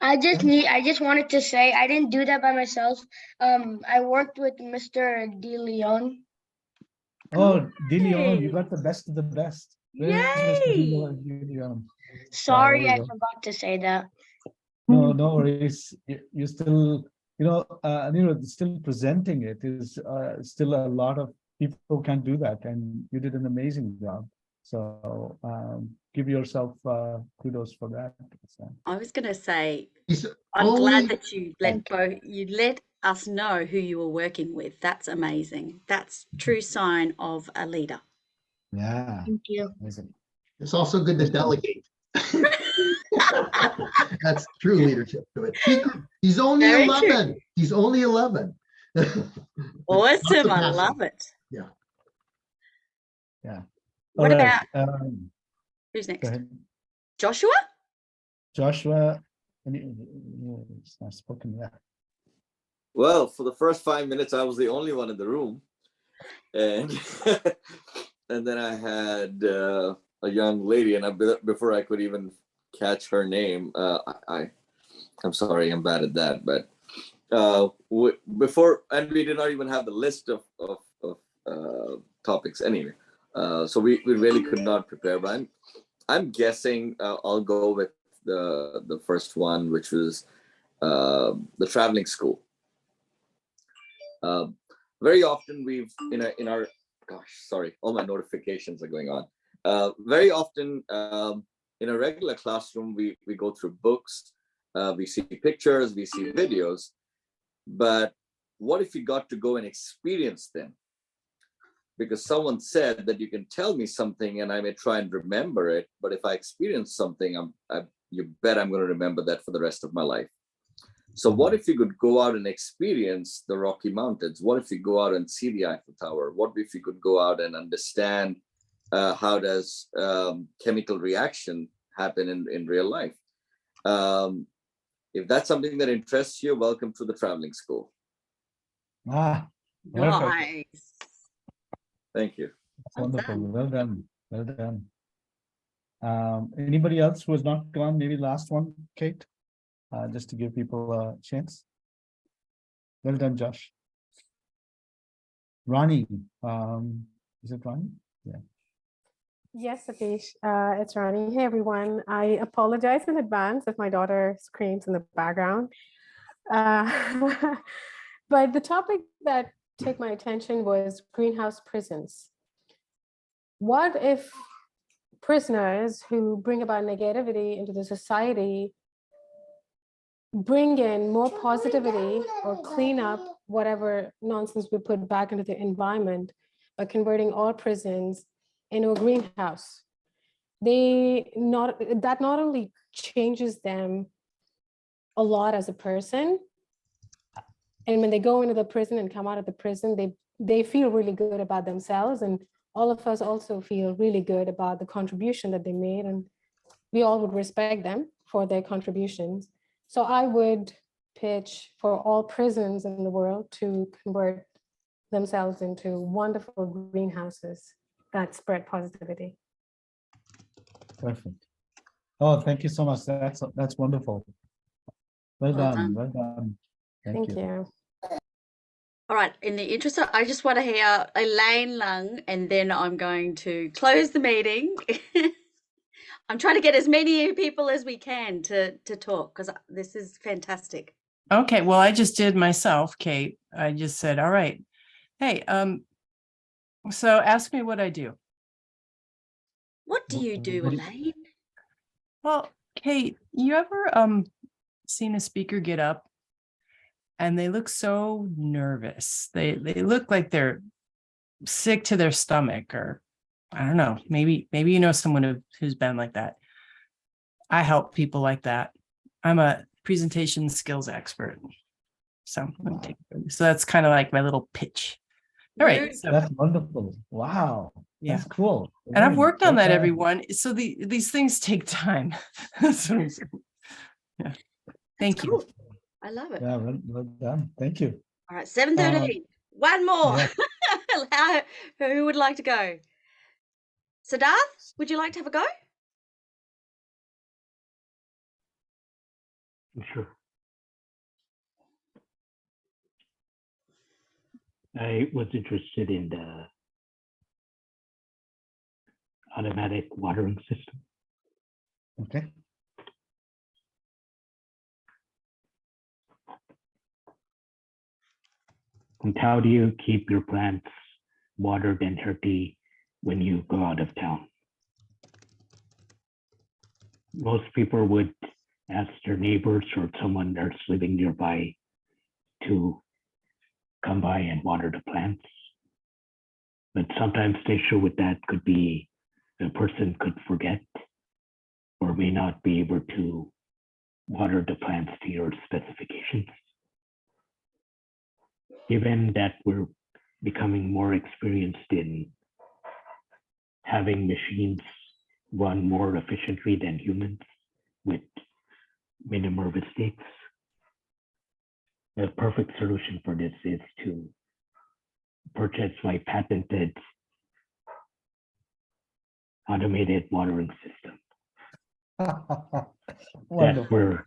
I just wanted to say I didn't do that by myself. I worked with Mr. De Leon. Oh, De Leon, you got the best of the best. Where is Mr. De Leon? Sorry, I forgot to say that. No worries. You still, still presenting it is still a lot of people can't do that, and you did an amazing job. So give yourself kudos for that. I was going to say, He's I'm only- glad that you let us know who you were working with. That's amazing. That's true sign of a leader. Yeah. Thank you. Amazing. It's also good to delegate. That's true leadership to it. He's only Very 11. true. He's only 11. Awesome. I love it. Yeah. What All right. about who's Go next? ahead. Joshua? Joshua, it's not spoken yet. Well, for the first 5 minutes, I was the only one in the room. And and then I had a young lady, and before I could even catch her name, I'm sorry, I'm bad at that. But before, and we did not even have the list of topics anyway. So we really could not prepare. But I'm guessing I'll go with the first one, which was the traveling school. Very often we've in our gosh, sorry, all my notifications are going on. Very often in a regular classroom, we go through books, we see pictures, we see videos, but what if you got to go and experience them? Because someone said that you can tell me something and I may try and remember it, but if I experience something, you bet I'm going to remember that for the rest of my life. So what if you could go out and experience the Rocky Mountains? What if you go out and see the Eiffel Tower? What if you could go out and understand how does chemical reaction happen in real life? If that's something that interests you, welcome to the traveling school. Nice. Thank you. That's wonderful. Well done. Well done. Anybody else who has not gone? Maybe last one, Kate, just to give people a chance. Well done, Josh. Ronnie, is it Ronnie? Yeah. Yes, Satish, it's Rani. Hey, everyone. I apologize in advance if my daughter screams in the background. But the topic that took my attention was greenhouse prisons. What if prisoners who bring about negativity into the society bring in more positivity or clean up whatever nonsense we put back into the environment by converting all prisons into a greenhouse? That not only changes them a lot as a person, and when they go into the prison and come out of the prison, they feel really good about themselves, and all of us also feel really good about the contribution that they made, and we all would respect them for their contributions. So I would pitch for all prisons in the world to convert themselves into wonderful greenhouses that spread positivity. Perfect. Oh, thank you so much. That's wonderful. Well done. Well done. Thank you. All right, in the interest of, I just want to hear Elaine Lung, and then I'm going to close the meeting. I'm trying to get as many people as we can to talk, because this is fantastic. Okay, well, I just did myself, Kate. I just said, all right. Hey, so ask me what I do. What do you do, Elaine? Well, Kate, you ever seen a speaker get up and they look so nervous? They look like they're sick to their stomach, or I don't know, maybe you know someone who's been like that. I help people like that. I'm a presentation skills expert. So let me take it. So that's kind of like my little pitch. All right. So, that's wonderful. Wow. Yeah. That's cool. And I've worked on that, everyone. So these things take time. That's what I'm saying. Yeah. Thank you. I love it. Yeah, well done. Thank you. All right, 7:13. One more. Yeah. Who would like to go? Siddharth, would you like to have a go? Sure. I was interested in the automatic watering system. Okay. And how do you keep your plants watered and healthy when you go out of town? Most people would ask their neighbors or someone that's living nearby to come by and water the plants. But sometimes the issue with that could be the person could forget or may not be able to water the plants to your specifications. Given that we're becoming more experienced in having machines run more efficiently than humans with minimal mistakes, the perfect solution for this is to purchase my patented automated watering system. Wonderful.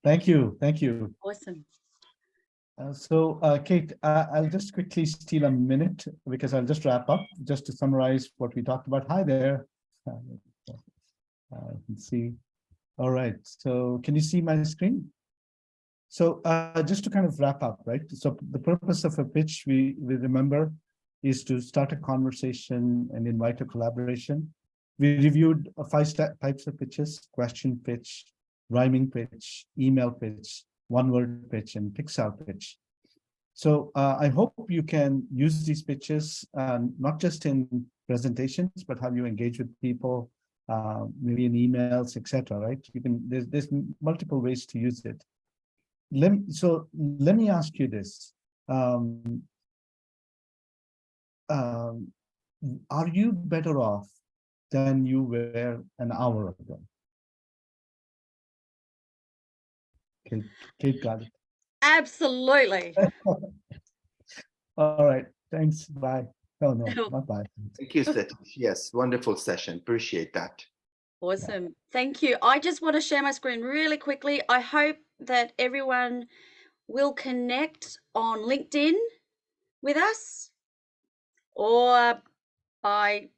Thank you. Thank you. Awesome. Kate, I'll just quickly steal a minute because I'll just wrap up just to summarize what we talked about. Hi there. Let's see. All right. So can you see my screen? So just to kind of wrap up, right? So the purpose of a pitch, we remember, is to start a conversation and invite a collaboration. We reviewed 5 types of pitches: question pitch, rhyming pitch, email pitch, one-word pitch, and Pixar pitch. So I hope you can use these pitches not just in presentations, but how you engage with people, maybe in emails, etc. Right? You can. There's multiple ways to use it. So let me ask you this: are you better off than you were an hour ago? Kate got it. Absolutely. All right. Thanks. Bye. Oh, no, not bye. Thank you, Satish. Yes, wonderful session. Appreciate that. Awesome. Yeah. Thank you. I just want to share my screen really quickly. I hope that everyone will connect on LinkedIn with us or buy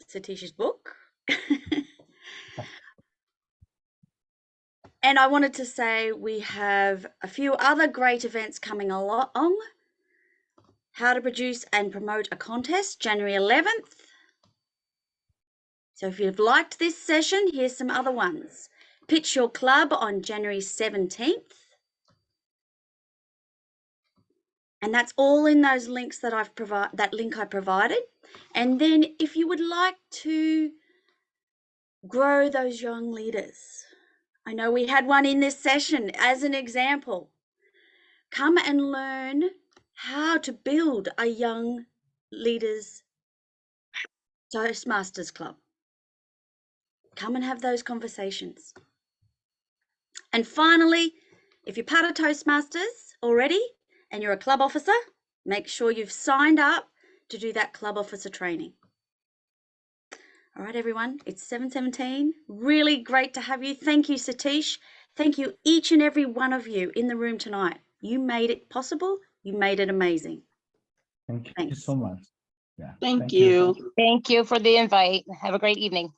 Satish's book. And I wanted to say we have a few other great events coming along. How to produce and promote a contest, January 11th. So if you've liked this session, here's some other ones. Pitch your club on January 17th. And that's all in those links that that link I provided. And then if you would like to grow those young leaders, I know we had one in this session as an example. Come and learn how to build a young leaders Toastmasters club. Come and have those conversations. And finally, if you're part of Toastmasters already and you're a club officer, make sure you've signed up to do that club officer training. All right, everyone, it's 7:17. Really great to have you. Thank you, Satish. Thank you, each and every one of you in the room tonight. You made it possible. You made it amazing. Thank Thanks. you so much. Yeah. Thank you. Thank you for the invite. Have a great evening.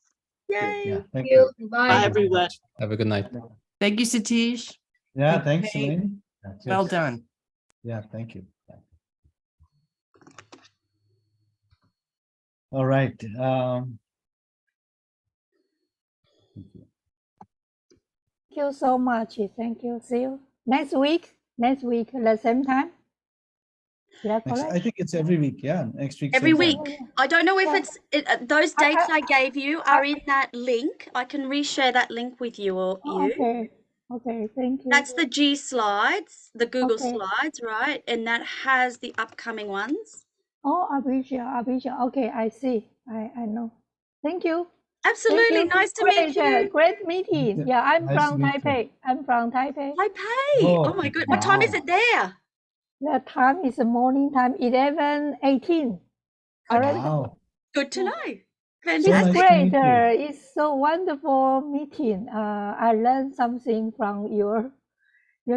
Yay. Yeah. Thank you. Bye, Thank you very everyone. much. Have a good night. Thank you, Satish. Yeah. Okay. Thanks, Elaine. Yeah, Well cheers. done. Yeah. Thank you. All right. Thank you. Thank you so much. Thank you. See you next week. Next week at the same time. Yeah, correct. I think it's every week. Yeah. Next week. Every same week. time. I don't know if Yeah. it's those dates I gave you are in that link. I can reshare that link with you or you. Okay. Okay. Thank you. That's the G slides, the Google Okay. slides, right? And that has the upcoming ones. Oh, appreciate. Okay, I see. I know. Thank you. Thank Absolutely. you. Nice to meet you. Great meeting. Yeah, I'm Nice to from meet you. Taipei. I'm from Taipei. Taipei. Oh my good. What time is wow. it there? The time is the morning time, 11:18. Correct? Wow. Good to know. It's So nice Fantastic. to meet great. you. It's so wonderful meeting. I learned something from your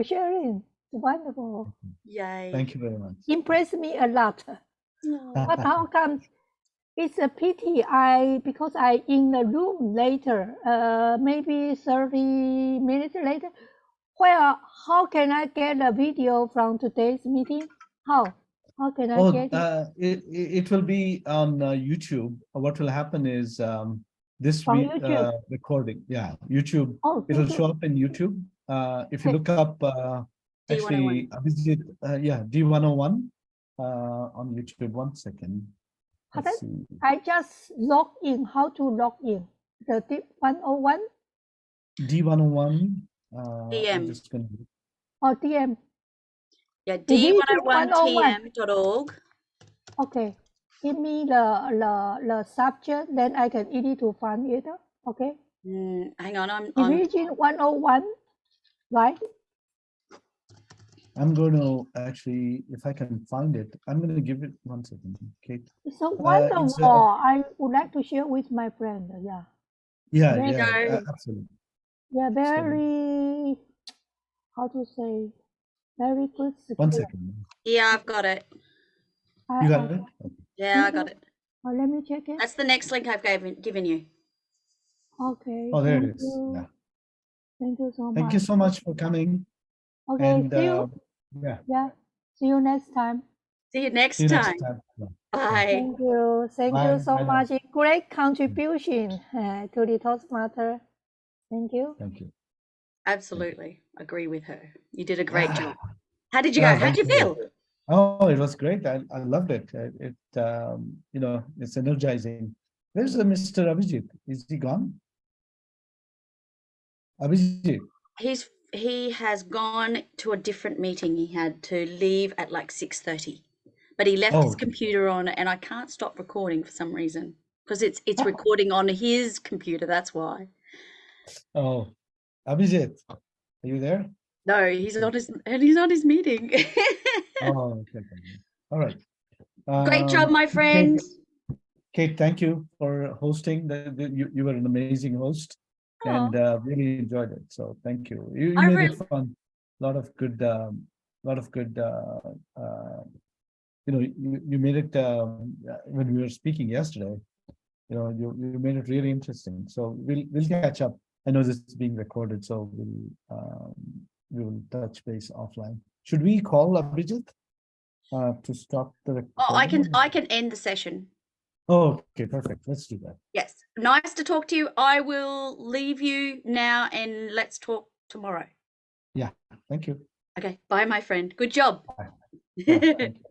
sharing. It's wonderful. Yay. Thank you very much. Impressed me a lot. Aw. But how come? It's a pity because I in the room later, maybe 30 minutes later. How can I get a video from today's meeting? How can I Oh, get it? it will be on YouTube. What will happen is this From week YouTube? recording. Yeah, YouTube. Oh, It'll thank you. show up in YouTube. If you Okay. look up D101. actually Abhijit, yeah, D101 on YouTube. 1 second. Let's see. I just log in. How to log in? The D101 D101. I'm DM. just gonna. or DM? Yeah, Division 101. D101.org. Okay. Give me the subject, then I can easy to find it. Okay. Hang on, I'm Division 101, right? I'm going to actually, if I can find it, I'm going to give it 1 second, Kate. It's so wonderful. I would like to share with my friend. Yeah. Yeah, Very, yeah, absolutely. Yeah, very, how to say, very good. 1 second. Yeah, I've got it. You got it? Yeah, I got it. Let me check it. That's the next link I've given you. Okay. Oh, there thank it is. you. Yeah. Thank you so much. Thank you so much for coming. Okay, And see you. yeah. Yeah. See you next time. See you next See you time. next time. Yeah. Bye. Thank you. Thank Bye. you so Bye now. much. Great contribution to the Toastmaster. Thank you. Thank you. Absolutely. Agree with her. You did a great job. How did you go? Yeah, How'd you thank feel? Oh, it was great. I loved it. You know, it's energizing. Where's the Mr. Abhijit? Is he gone? Abhijit. He has gone to a different meeting. He had to leave at like 6:30, but he left his computer on, and I can't stop recording for some reason because it's recording on his computer. That's why. Oh, Abhijit, are you there? No, he's on his meeting. Oh, okay. All right. Great job, my friend. Kate, thank you for hosting. You were an amazing host, and really enjoyed it. So thank you. You made it fun. lot of good, you made it when we were speaking yesterday. You made it really interesting. So we'll catch up. I know this is being recorded, so we will touch base offline. Should we call Abhijit to stop the recording? Oh, I can end the session. Oh, okay, perfect. Let's do that. Yes. Nice to talk to you. I will leave you now and let's talk tomorrow. Yeah, thank you. Okay. Bye, my friend. Good job. Bye. Yeah, thank you.